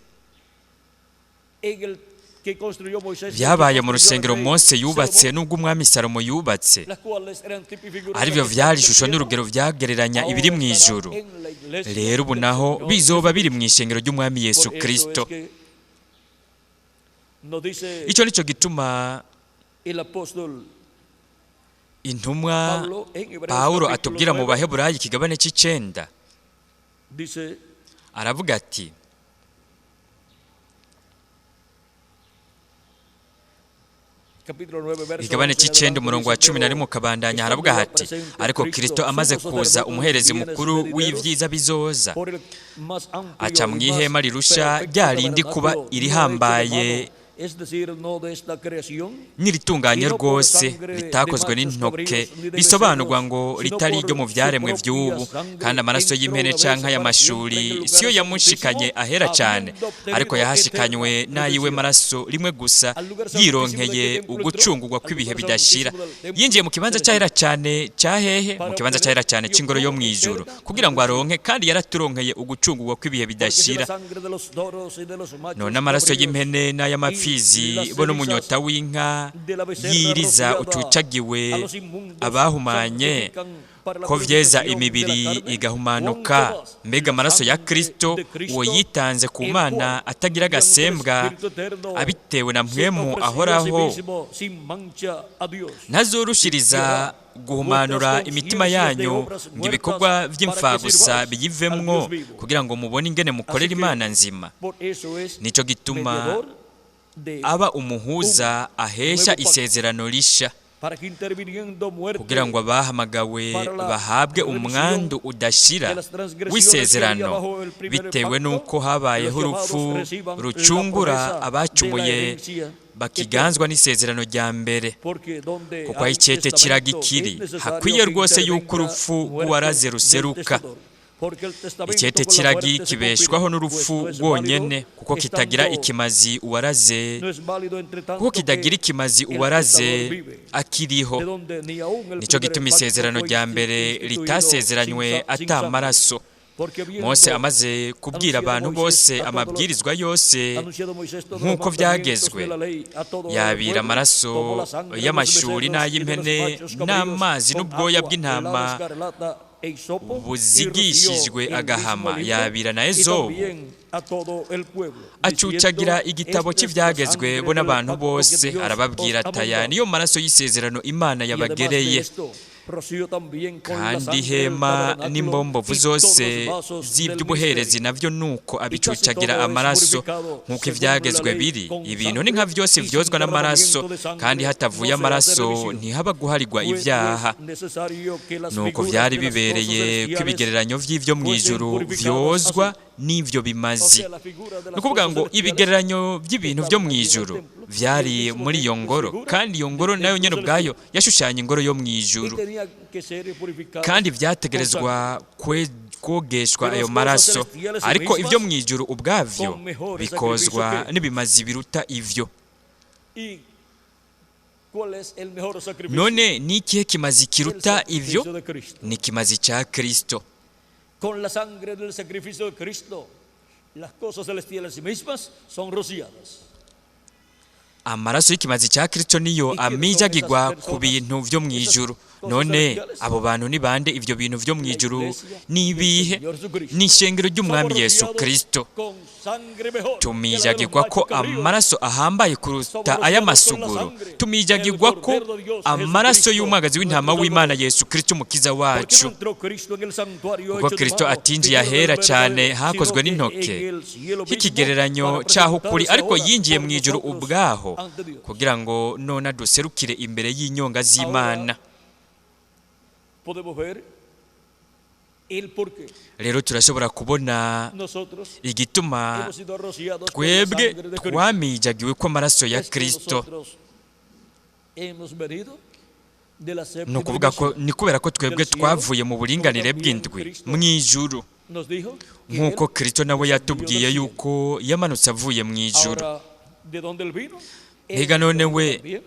byabaye mu rusengero Mose yubatse n'ubwo umwami Salomo yubatse, aribyo byari ishusho n'urugero byagereranya ibiri mu ijuru. Rero ubu naho bizoba biri mu ishengero ry'umwami Yesu Kristo. Icyo nicyo gituma intumwa Pawulo atubwira mu Baheburayo ikigabane cy'icenda, aravuga ati igabane cy'icenda umurongo wa 11 ukabandanya, haravuga hati ariko Kristo amaze kuza umuherezi mukuru w'ivyiza bizoza, aca mu ihema rirusha rya rindi kuba irihambaye n'iritunganye rwose ritakozwe n'intoke, bisobanurwa ngo ritari iryo mu byaremwe by'ubu, kandi amaraso y'impene canke y'amashuri siyo yamushikanye ahera cyane, ariko yahashikanywe n'ayiwe maraso rimwe gusa, yironkeye ugucungurwa kw'ibihe bidashira. Yinjiye mu kibanza cyahera cyane cyahehe, mu kibanza cyahera cyane c'ingoro yo mu ijuru, kugira ngo aronke, kandi yaraturonkeye ugucungurwa kw'ibihe bidashira. None amaraso y'impene n'ay'amapfi bo n'umunyota w'inka yiriza ucucagiwe abahumanye, ko vyeza imibiri igahumanuka. Mbega amaraso ya Kristo uwo yitanze ku Mana atagira agasembwa, abitewe na mpwemu ahoraho, ntazorushiriza guhumanura imitima yanyu ngo ibikorwa by'imfagusa biyivemwo, kugira ngo mubone ingene mukorera Imana nzima. Nico gituma aba umuhuza ahesha isezerano risha, kugira ngo abahamagawe bahabwe umwandu udashira w'isezerano, bitewe n'uko habayeho urupfu rucungura abacumuye bakiganzwa n'isezerano rya mbere. Kuko aho icyete kiragikiri, hakwiye rwose yuko urupfu rw'uwaraze ruseruka. Icyete kiragi kibeshwaho n'urupfu rwonyene, kuko kitagira ikimazi uwaraze, kuko kitagira ikimazi uwaraze akiriho. Nico gituma isezerano rya mbere ritasezeranywe atamaraso. Mose amaze kubwira abantu bose amabwirizwa yose nk'uko byagezwe, yabira amaraso y'amashuri n'ay'impene n'amazi n'ubwoya bw'intama buzigishijwe agahama, yabira na ezobu, acucagira igitabo cy'ibyagezwe bo n'abantu bose, arababwira ati aya niyo maraso y'isezerano Imana yabagereye. Kandi ihema n'imbombovu zose z'iby'ubuherezi navyo nuko abicucagira amaraso nk'uko ibyagezwe biri. Ibintu ni nka byose vyozwa n'amaraso, kandi hatavuye amaraso ntihaba guharirwa ibyaha. Nuko byari bibereye ko ibigereranyo vy'ivyo mu ijuru vyozwa n'ivyo bimazi. Nukuvuga ngo ibigereranyo by'ibintu byo mu ijuru vyari muri iyo ngoro, kandi iyo ngoro nayo nyene ubwayo yashushanya ingoro yo mu ijuru, kandi vyategerezwa kogeshwa ayo maraso, ariko ivyo mu ijuru ubwavyo bikozwa n'ibimazi biruta ivyo. None ni ikihe kimazi kiruta ivyo? Ni ikimazi ca Kristo. Con la sangre del sacrificio de Cristo, las cosas celestiales mismas son rociadas. Amaraso y'ikimazi cya Kristo niyo amijagirwa ku bintu vyo mu ijuru. None abo bantu ni bande? Ivyo bintu vyo mu ijuru ni ibihe? Ni ishengero ry'umwami Yesu Kristo. Tumijagirwa ko amaraso ahambaye kuruta ay'amasuguru. Tumijagirwa ko amaraso y'umwagazi w'intama w'Imana Yesu Kristo umukiza wacu. Kuko Kristo atinjiye ahera cyane hakozwe n'intoke, ikigereranyo cyaho kuri, ariko yinjiye mu ijuru ubwaho, kugira ngo none duserukire imbere y'inyonga z'Imana. Rero turashobora kubona igituma twebwe twamijagiwe ko amaraso ya Kristo. ni ukuvuga ko ni kubera ko twebwe twavuye mu buringanire bw'indwi mu ijuru, nk'uko Kristo nawe yatubwiye yuko yamanutse avuye mu ijuru. Mbega none we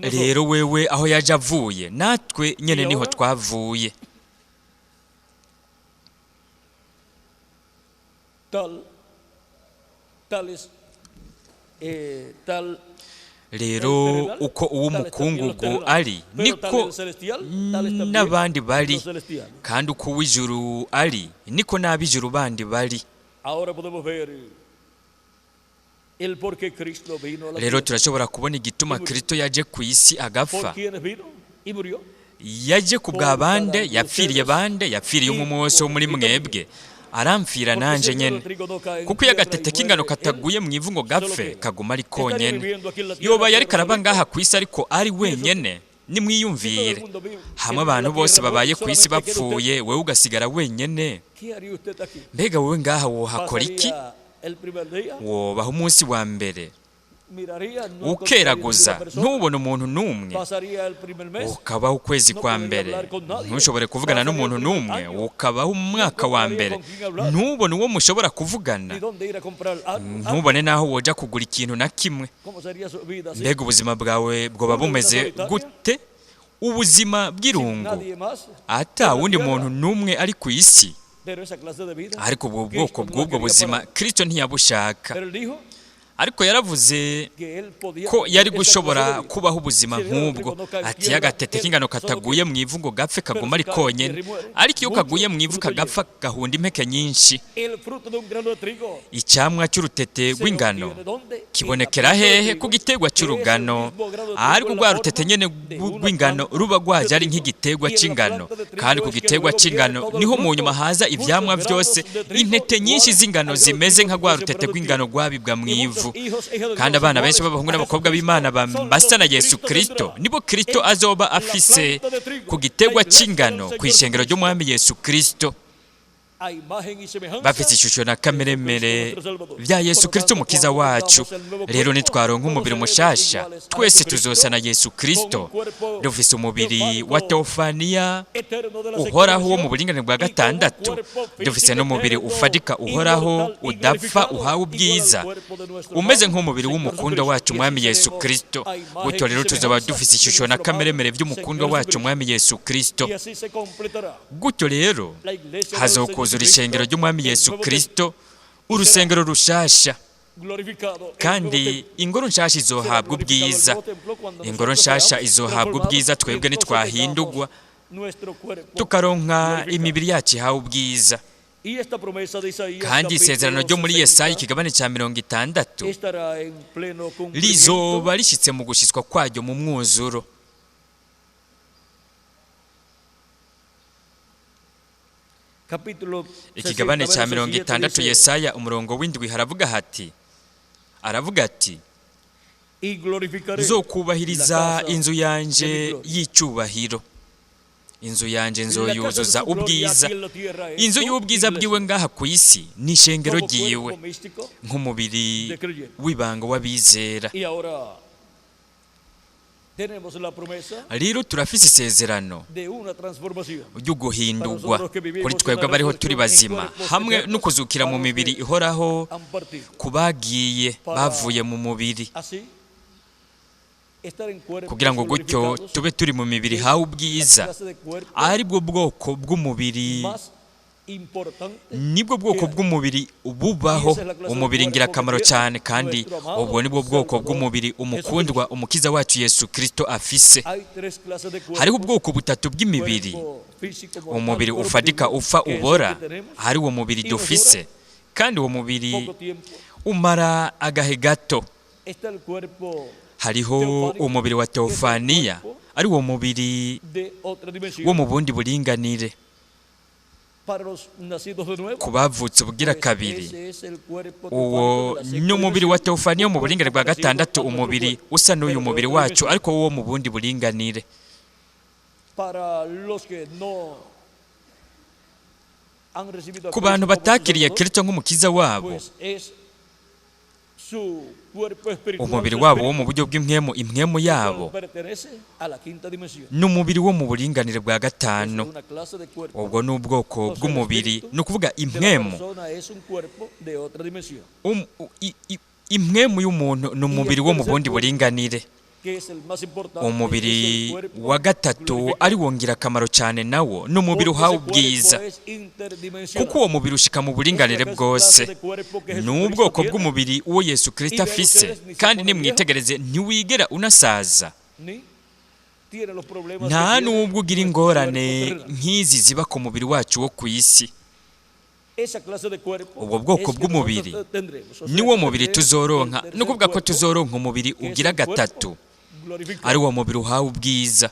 rero wewe aho yaje avuye, natwe nyene niho twavuye. Rero uko uw'umukungugu ari niko n'abandi bari, kandi uko uw'ijuru ari niko n'ab'ijuru bandi bari. Rero turashobora kubona igituma Kristo yaje ku isi agapfa. Yaje ku bwa bande, yapfiriye bande, yapfiriye umwe wose wo muri mwebwe, aramfira nanje nyene. Kuko iyo agatete k'ingano kataguye mu ivu ngo gapfe, kaguma ari konyene. Yoba yari karaba ngaha ku isi ariko ari wenyene. Nimwiyumvire, hamwe abantu bose babaye ku isi bapfuye, wewe ugasigara wenyene. Mbega wowe ngaha wohakora iki? Wobaho umunsi wa mbere ukeraguza, ntubone umuntu n'umwe, ukabaho ukwezi kwa mbere, ntushobore kuvugana n'umuntu n'umwe, ukabaho umwaka wa mbere, ntubone uwo mushobora kuvugana, ntubone n'aho woja kugura ikintu na kimwe. Mbega ubuzima bwawe bwoba bumeze gute? Ubuzima bw'irungu, ata wundi muntu n'umwe ari ku isi. Ariko ubu bwoko bw'ubwo buzima Kristo ntiyabushaka, ariko yaravuze ko yari gushobora kubaho ubuzima nk'ubwo. Ati agatete k'ingano kataguye mu ivu ngo gapfe, kaguma ari konyene, ariko iyo kaguye mu ivu kagapfa gahunda impeke nyinshi. Icyamwa cy'urutete rw'ingano kibonekera hehe? Ku gitegwa cy'urugano. Ariko rwa rutete nyene rw'ingano ruba rwaje ari nk'igitegwa cy'ingano, kandi ku gitegwa cy'ingano niho mu nyuma haza ivyamwa byose. Intete nyinshi z'ingano zimeze nka rwa rutete rw'ingano rwabibwa mu ivu. Kandi abana benshi b'abahungu n'abakobwa b'Imana basa na Yesu Kristo, nibo Kristo azoba afise ku gitegwa cy'ingano ku ishengero ry'umwami Yesu Kristo. Bafite ishusho na kameremere bya Yesu Kristo umukiza wacu. Rero nitwaronka umubiri mushasha, twese tuzosa na Yesu Kristo. Dufise umubiri wa teofaniya uhoraho wo mu buringanire bwa gatandatu. Dufise n'umubiri ufadika uhoraho udapfa, uhawe ubwiza, umeze nk'umubiri w'umukundwa wacu umwami Yesu Kristo. Gutyo rero tuzaba dufise ishusho na kameremere by'umukundwa wacu umwami Yesu Kristo. Gutyo rero hazokuza urusengero ry'umwami Yesu Kristo, urusengero rushasha, kandi ingoro nshasha izohabwa ubwiza. Ingoro nshasha izohabwa ubwiza twebwe nitwahindurwa tukaronka imibiri yacu ihawe ubwiza. Kandi isezerano ryo muri Yesaya ikigabane cya 60 lizoba rishyitse mu gushyitswa kwaryo mu mwuzuro. Ikigabane cya 60 Yesaya umurongo w'indwi aravuga ati nzokubahiriza inzu yanje y'icyubahiro, inzu yanje nzoyuzuza ubwiza. Inzu y'ubwiza bwiwe ngaha ku isi ni ishengero ryiwe, nk'umubiri w'ibanga w'abizera. Rero turafise isezerano ryo guhindurwa kuri twebwe abariho turi bazima, hamwe no kuzukira mu mibiri ihoraho kubagiye bavuye mu mubiri, kugira ngo gutyo tube turi mu mibiri hawe ubwiza. Ari bwo bwoko bw'umubiri, nibwo bwoko bw'umubiri bubaho, umubiri ngirakamaro cyane, kandi ubwo nibwo bwoko bw'umubiri umukundwa umukiza wacu Yesu Kristo afise. Hariho ubwoko butatu bw'imibiri: umubiri ufadika upfa ubora, hari uwo mubiri dufise, kandi uwo mubiri umara agahe gato. Hariho umubiri wa teofaniya, ari uwo mubiri wo mu bundi buringanire ku bavutse ubugira kabiri. Uwo ni umubiri wa teofaniya mu buringanire bwa gatandatu, umubiri usa n'uyu mubiri wacu ariko wo mu bundi buringanire. Ku bantu batakiriye Kristo nk'umukiza wabo, umubiri wabo wo mu buryo bw'impwemu, impwemu yabo n'umubiri wo mu buringanire bwa gatanu. Ubwo ni ubwoko bw'umubiri, ni ukuvuga impwemu. Impwemu y'umuntu ni umubiri wo mu bundi buringanire. Umubiri wa gatatu ari wo ngirakamaro cyane, nawo ni umubiri uhawe ubwiza, kuko uwo mubiri ushika mu buringanire bwose. Ni ubwoko bw'umubiri uwo Yesu Kristo afise, kandi nimwitegereze ntiwigera unasaza. Nta n'ubwo ugira ingorane nk'izi ziba ku mubiri wacu wo ku isi. Ubwo bwoko bw'umubiri niwo mubiri tuzoronka, ni ukuvuga ko tuzoronka umubiri ugira gatatu, ari wo mubiri uhawe ubwiza.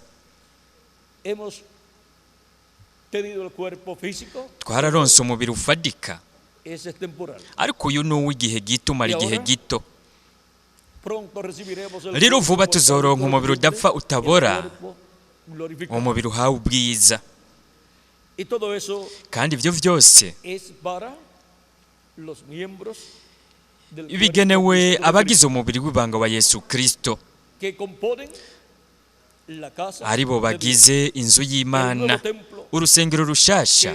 Twararonse umubiri ufadika, ariko uyu ni uw'igihe gito, umara igihe gito. Rero vuba tuzoronka umubiri udapfa, utabora, umubiri uhawe ubwiza. Kandi ibyo byose bigenewe abagize umubiri w'ibanga wa Yesu Kristo, ari bo bagize inzu y'Imana, urusengero rushasha,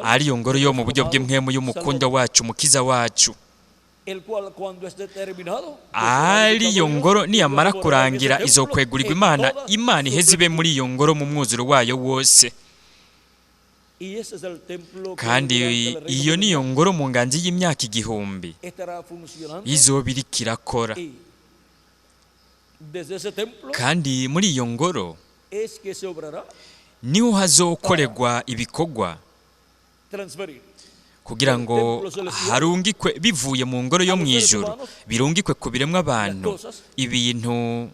ariyo ngoro yo mu buryo bw'impwemu y'umukunda wacu, umukiza wacu. Ariyo ngoro niyamara kurangira izokwegurirwa Imana, Imana iheze ibe muri iyo ngoro mu mwuzuro wayo wose. Kandi iyo niyo ngoro mu nganji y'imyaka 1000 izoba iriko irakora. Kandi muri iyo ngoro niho hazokorerwa ibikorwa kugira ngo harungikwe bivuye mu ngoro yo mu ijuru, birungikwe ku biremwa abantu, ibintu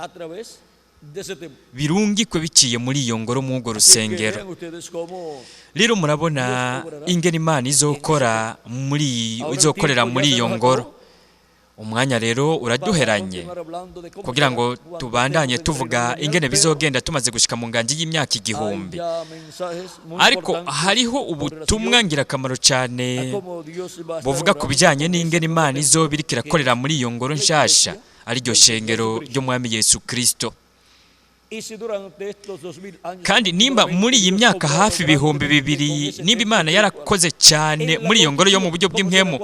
birungikwe biciye muri iyo ngoro mu urwo rusengero. Rero murabona ingene Imana izokorera muri iyo ngoro. Umwanya rero uraduheranye kugira ngo tubandanye tuvuga ingene bizogenda tumaze gushika mu nganji y'imyaka 1000. Ariko hariho ubutumwa ngirakamaro cyane buvuga ku bijyanye n'ingene Imana izoba iriko irakorera muri iyo ngoro nshasha, ari ryo shengero ry'Umwami Yesu Kristo. Kandi nimba muri iyi myaka hafi 2000 nimba Imana yarakoze cyane muri iyo ngoro yo mu buryo bw'impwemu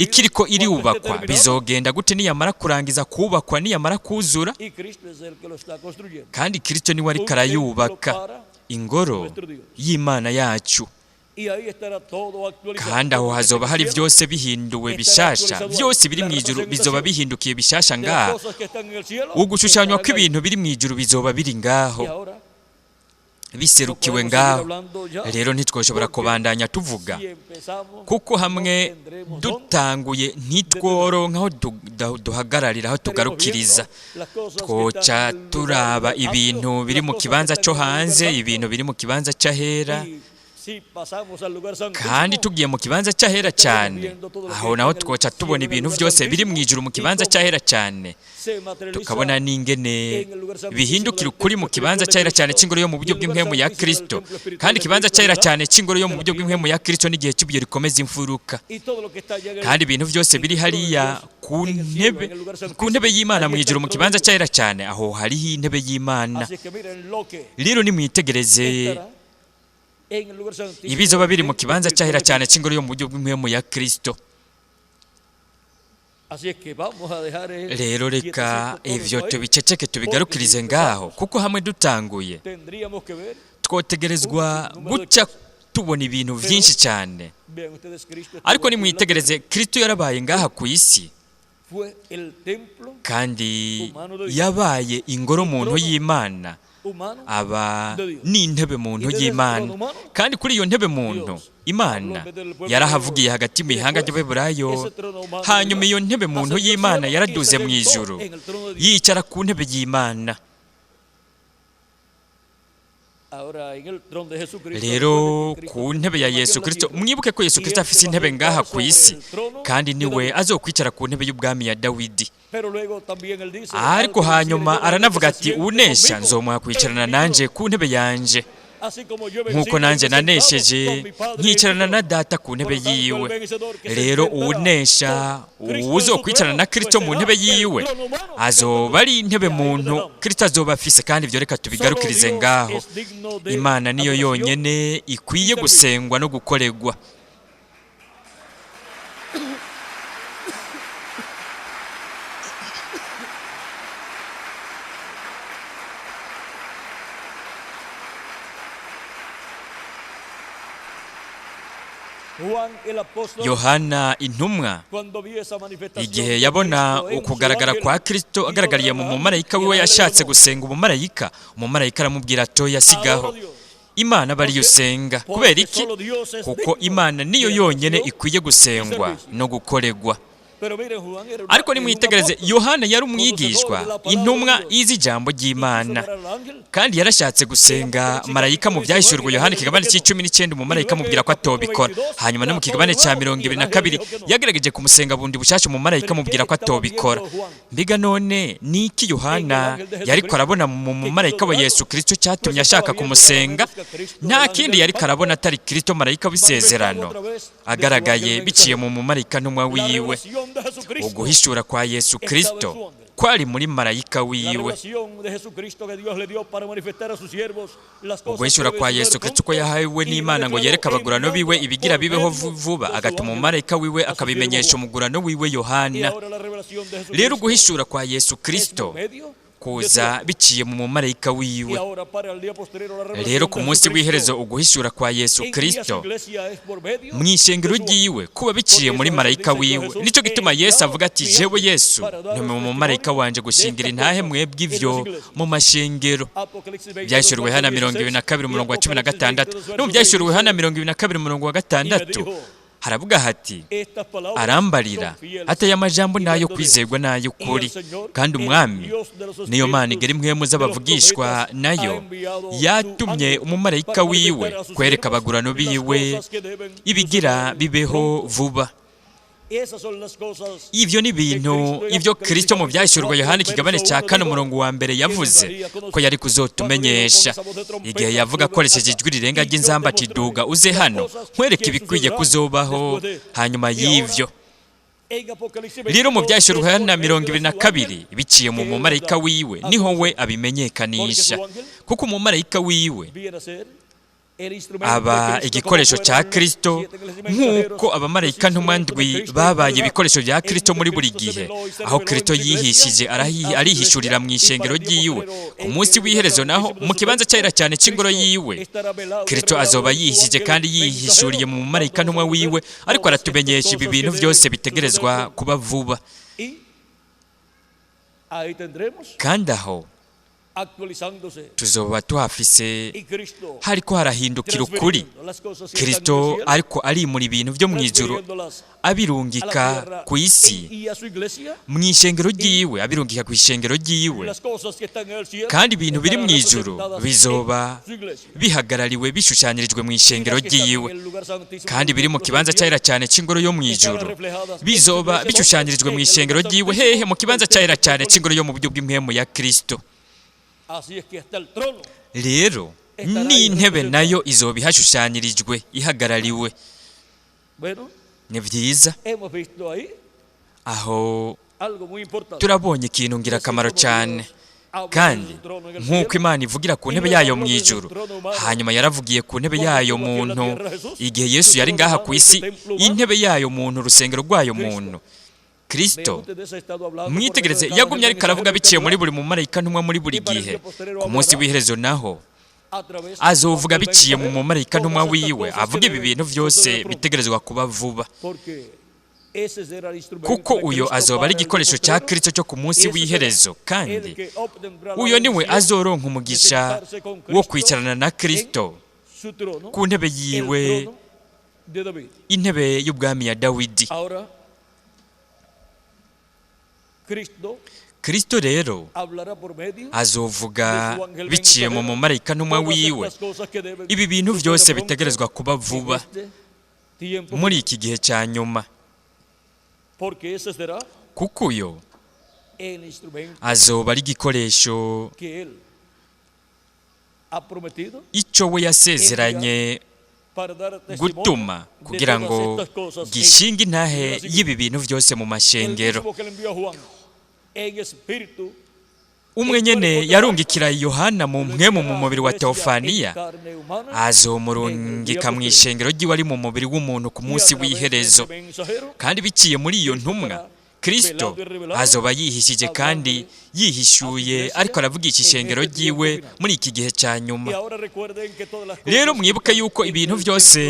ikiriko iriubakwa, bizogenda gute niyamara kurangiza kubakwa, niyamara kuzura? Kandi Kristo niwe ariko arayubaka ingoro y'Imana yacu. Kandi aho hazoba hari byose bihinduwe bishasha, byose biri mu ijuru bizoba bihindukiye bishasha ngaha. Ugushushanywa kw'ibintu biri mu ijuru bizoba biri ngaho, biserukiwe ngaho. Rero ntitwoshobora kubandanya tuvuga, kuko hamwe dutanguye ntitworonka aho duhagararira, aho tugarukiriza. Twoca turaba ibintu biri mu kibanza cyo hanze, ibintu biri mu kibanza cy'ahera. Kandi tugiye mu kibanza cy'ahera cyane, aho naho twoca tubona ibintu byose biri mu ijuru mu kibanza cy'ahera cyane, tukabona n'ingene bihindukira ukuri mu kibanza cy'ahera cyane cy'ingoro yo mu buryo bw'impwemu ya Kristo. Kandi kibanza cy'ahera cyane cy'ingoro yo mu buryo bw'impwemu ya Kristo n'igihe cy'ibyo rikomeza imfuruka. Kandi ibintu byose biri hariya ku ntebe y'Imana mu ijuru mu kibanza cy'ahera cyane, aho hariho intebe y'Imana. Rero nimwitegereze ibizoba biri mu kibanza cy'ahera cyane cy'ingoro yo mu buryo bw'impwemu ya Kristo. Rero reka ivyo tubiceceke tubigarukirize ngaho, kuko hamwe dutanguye twotegerezwa guca tubona ibintu byinshi cyane. Ariko nimwitegereze, Kristo yarabaye ngaha ku isi, kandi yabaye ingoro muntu y'Imana, aba n'intebe muntu y'Imana. Kandi kuri iyo ntebe muntu Imana yarahavugiye hagati mu ihanga ry'Abaheburayo. Hanyuma iyo ntebe muntu y'Imana yaraduze mu ijuru, yicara ku ntebe y'Imana. Rero ku ntebe ya Yesu Kristo, mwibuke ko Yesu Kristo afise intebe ngaha ku isi, kandi niwe azokwicara ku ntebe y'ubwami ya Dawidi. Ariko hanyuma aranavuga ati, unesha nzomuha kwicarana nanje ku ntebe yanje. nk'uko nanjye nanesheje nkicarana na data ku ntebe yiwe. Rero uwunesha uzokwicarana na Kristo mu ntebe yiwe azoba ari intebe muntu Kristo azoba afise. kandi ibyo reka tubigarukirize ngaho. Imana niyo yonyene ikwiye gusengwa no gukorerwa. Yohana intumwa igihe yabona ukugaragara kwa Kristo agaragariye mu mumarayika wiwe yashatse gusenga umumarayika aramubwira atoya sigaho, Imana bari usenga. Kubera iki? Kuko Imana niyo yonyene ikwiye gusengwa no gukorerwa. Ariko nimwitegereze, Yohana yari umwigishwa, intumwa izi ijambo ry'Imana, kandi yarashatse gusenga marayika. Mu byahishurwa Yohana ikigabane c'19 umumarayika amubwira ko atobikora. Hanyuma no mu kigabane cya 22 yagerageje kumusenga bundi bushasha umumarayika amubwira ko atobikora. Mbega none niki Yohana yariko arabona mu mumarayika wa Yesu Kristo cyatumye ashaka kumusenga? Nta kindi yariko arabona atari Kristo marayika w'isezerano agaragaye biciye mu mumarayika ntumwa wiwe. Uguhishura kwa Yesu Kristo kwari muri marayika wiwe. Uguhishura kwa Yesu Kristo ko yahawe n'Imana ngo yereka abagurano biwe ibigira bibeho vuba, agatuma umumarayika wiwe akabimenyesha umugurano wiwe Yohana. Rero uguhishura kwa Yesu Kristo kuza biciye mu mumarayika wiwe. Rero ku munsi w'iherezo uguhishura kwa Yesu Kristo mu ishengero ryiwe kuba biciye muri marayika wiwe. Nico gituma Yesu avuga ati jewe Yesu ntume mu mumarayika wanje gushingira intahe mwebwe ivyo mu mashengero. Byahishuriwe hana 22:16 no byahishuriwe hana 22:16 haravuga hati arambarira ateye amajambo nayo kwizerwa nayo kuri, kandi umwami niyo Mana igera impwemu z'abavugishwa nayo yatumye umumarayika wiwe kwereka abagurano biwe ibigira bibeho vuba. Ivyo ni bintu ivyo Kristo mu byahishurwa Yohana ikigabane cya 4 yavuze ko yari kuzotumenyesha igihe yavuga akoresheje ijwi rirenga ry'inzamba ati duga uze hano nkwereke ibikwiye kuzobaho hanyuma y'ivyo. Rero mu byahishurwa Yohana 22 biciye mu mumarayika wiwe niho we abimenyekanisha, kuko umumarayika wiwe aba igikoresho cya Kristo, nk'uko abamarayika ntumwa ndwi babaye ibikoresho bya Kristo muri buri gihe. Aho Kristo yihishije arihishurira mu ishengero ryiwe, ku munsi w'iherezo naho mu kibanza cyera cyane cy'ingoro yiwe Kristo azoba yihishije kandi yihishuriye mu mumarayika ntumwa wiwe, ariko aratumenyesha ibi bintu byose bitegerezwa kuba vuba. Kandi aho tuzoba tuhafise hariko harahindukira ukuri. Kristo ariko arimura ibintu byo mu ijuru abirungika ku isi mu ishengero ryiwe, abirungika ku ishengero ryiwe, kandi ibintu biri mu ijuru bizoba bihagarariwe bishushanyirijwe mu ishengero ryiwe, kandi biri mu kibanza cyera cyane cy'ingoro yo mu ijuru bizoba bishushanyirijwe mu ishengero ryiwe. Hehe mu kibanza cyera cyane cy'ingoro yo mu buryo bw'impwemu ya Kristo. Rero n'intebe nayo izoba ihashushanyirijwe ihagarariwe. Ni byiza. Aho turabonye ikintu ngirakamaro cyane, kandi nk'uko Imana ivugira ku ntebe yayo mu ijuru, hanyuma yaravugiye ku ntebe yayo muntu igihe Yesu yari ngaha ku isi, intebe yayo muntu, urusengero rwayo muntu. Kristo mwitegereze yagumye ariko aravuga biciye muri buri mumarayika ntumwa muri buri gihe. Ku munsi w'iherezo naho azovuga biciye mu mumarayika ntumwa wiwe, avuga ibi bintu byose bitegerezwa kuba vuba, kuko uyo azoba ari igikoresho cya Kristo cyo ku munsi w'iherezo, kandi uyo niwe azoronka umugisha wo kwicarana na Kristo ku ntebe yiwe, intebe y'ubwami ya Dawidi. Kristo rero azovuga biciye mu mumarayika ntumwa wiwe ibi bintu byose bitegerezwa kuba vuba muri iki gihe cya nyuma, kuko uyo azoba ari igikoresho icyo we yasezeranye gutuma kugira ngo gishinge intahe y'ibi bintu byose mu mashengero. Umwe nyene yarungikira Yohana mu mpwemu mu mubiri wa Teofaniya, azomurungika mu ishengero ry'iwe ari mu mubiri w'umuntu ku munsi w'iherezo. Kandi biciye muri iyo ntumwa, Kristo azoba yihishije kandi yihishuye, ariko aravugisha ishengero ry'iwe muri iki gihe cya nyuma. Rero mwibuke yuko ibintu byose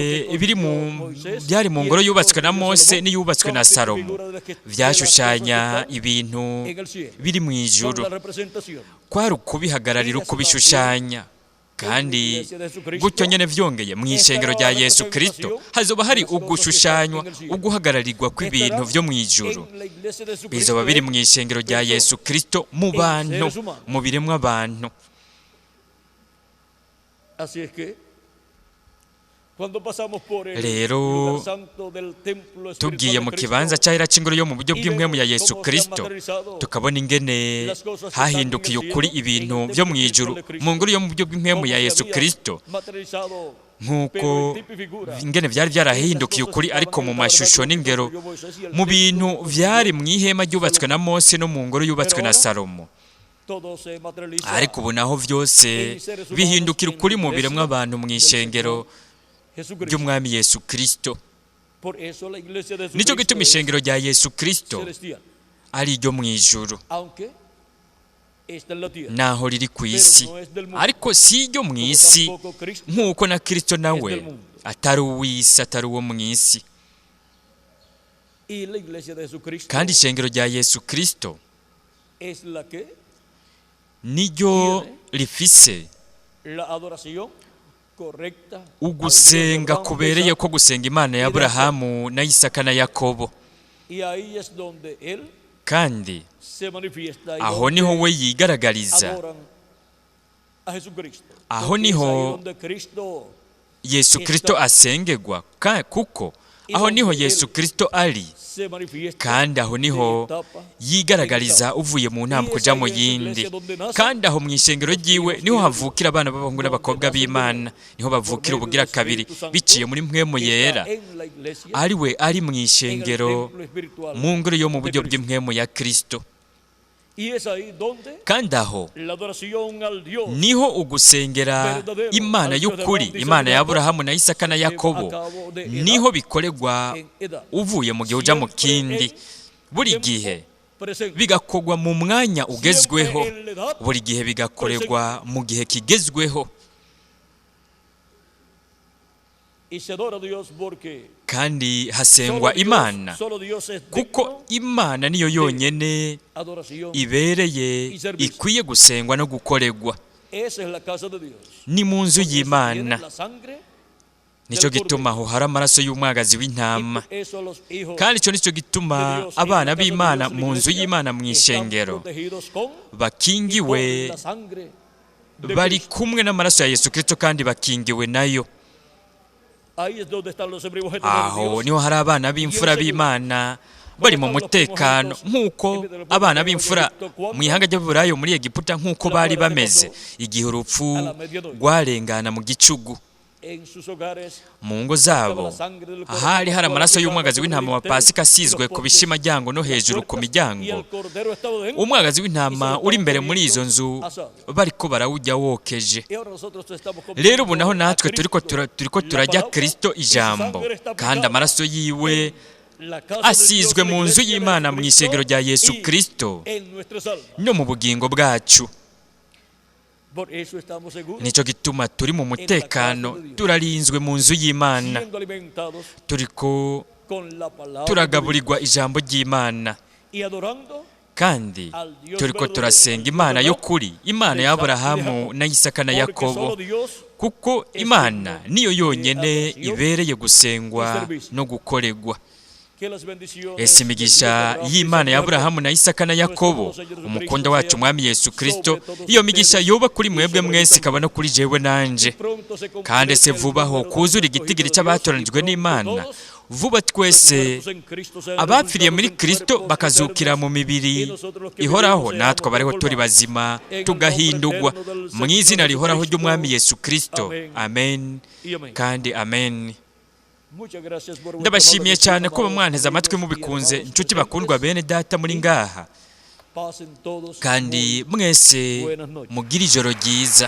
byari mu ngoro yubatswe na Mose n'iyubatswe na Salomo byashushanya ibintu biri mu ijuru. Kwari ukubihagararira, ukubishushanya. Kandi gutyo nyene vyongeye mu ishengero rya Yesu Kristo hazoba hari ugushushanywa, uguhagararirwa kw'ibintu vyo mu ijuru. Bizoba biri mu ishengero rya Yesu Kristo mu bantu, mu biremwa abantu. Rero tugiye mu kibanza cyahera cy'ingoro yo mu buryo bw'impwemu ya Yesu Kristo, tukabona ingene hahindukiye ukuri ibintu byo mu ijuru mu ngoro yo mu buryo bw'impwemu ya Yesu Kristo, nk'uko ingene byari byarahindukiye ukuri ariko mu mashusho n'ingero mu bintu byari mu ihema ryubatswe na Mose no mu ngoro yubatswe na Salomo. Ariko ubu naho byose bihindukira ukuri mu biremwa abantu mu ishengero ry'umwami Yesu Kristo. Nicyo gituma ishengero rya Yesu Kristo ari iryo mu ijuru, naho riri ku isi, ariko si iryo mu isi, nk'uko na Kristo nawe atari uw'isi, atari uwo mu isi. Kandi ishengero rya Yesu Kristo niryo rifise ugusenga kubereye ko gusenga Imana ya Aburahamu na Isaka na Yakobo. Kandi aho niho we yigaragariza, aho niho Yesu Kristo asengerwa, kuko aho niho Yesu Kristo ari, kandi aho niho yigaragariza uvuye mu ntambwe kuja mu yindi. Kandi aho mu ishengero ryiwe niho havukira abana b'abahungu n'abakobwa b'Imana, niho bavukira ubugira kabiri biciye muri mpwemu yera, ari we ari mu ishengero mu ngoro yo mu buryo bw'impwemu ya Kristo. Kandi aho niho ugusengera Imana y'ukuri, Imana ya Aburahamu na Isaka na Yakobo, niho bikorerwa uvuye mu gihe uja mu kindi. Buri gihe bigakorwa mu mwanya ugezweho, buri gihe bigakorerwa mu gihe kigezweho. Kandi hasengwa Imana, kuko Imana niyo yonyene ibereye, ikwiye gusengwa no gukorerwa. Ni mu nzu y'Imana. Nicyo gituma aho hari amaraso y'umwagazi w'intama. Kandi icyo nicyo gituma abana b'Imana mu nzu y'Imana mu ishengero bakingiwe, bari kumwe n'amaraso ya Yesu Kristo kandi bakingiwe nayo. Aho niho hari abana b'imfura b'Imana bari mu mutekano, nk'uko abana b'imfura mu ihanga ry'Aburayo muri Egiputa nk'uko bari bameze igihe urupfu rwarengana mu gicugu. Mu ngo zabo hari amaraso y'umwagazi w'intama wa Pasika asizwe ku bishimajyango no hejuru ku miryango. Umwagazi w'intama uri imbere muri izo nzu bariko barawujya wokeje. Rero ubu naho natwe turiko turajya Kristo ijambo, kandi amaraso yiwe asizwe mu nzu y'Imana mu ishengero rya Yesu Kristo no mu bugingo bwacu. Nicyo gituma turi mu mutekano, turarinzwe mu nzu y'Imana, turiko turagaburirwa ijambo ry'Imana, kandi turiko turasenga Imana y'ukuri, Imana ya Aburahamu na Isaka na Yakobo, kuko Imana niyo yonyene ibereye gusengwa no gukorerwa. ese imigisha y'Imana ya Aburahamu na Isaka na Yakobo umukunda wacu mwami Yesu Kristo, iyo migisha yoba kuri mwebwe mwese ikaba no kuri jewe nanje. Kandi se vubaho kuzura igitigiri cy'abatoranijwe n'Imana, vuba twese abapfiriye muri Kristo bakazukira mu mibiri ihoraho, natwe abariho turi bazima tugahindurwa mu izina rihoraho ry'umwami Yesu Kristo. Amen kandi amen. Ndabashimiye cyane ko bamwanteze amatwi mubikunze, inshuti bakundwa bene data muri ngaha, kandi mwese mugira ijoro ryiza.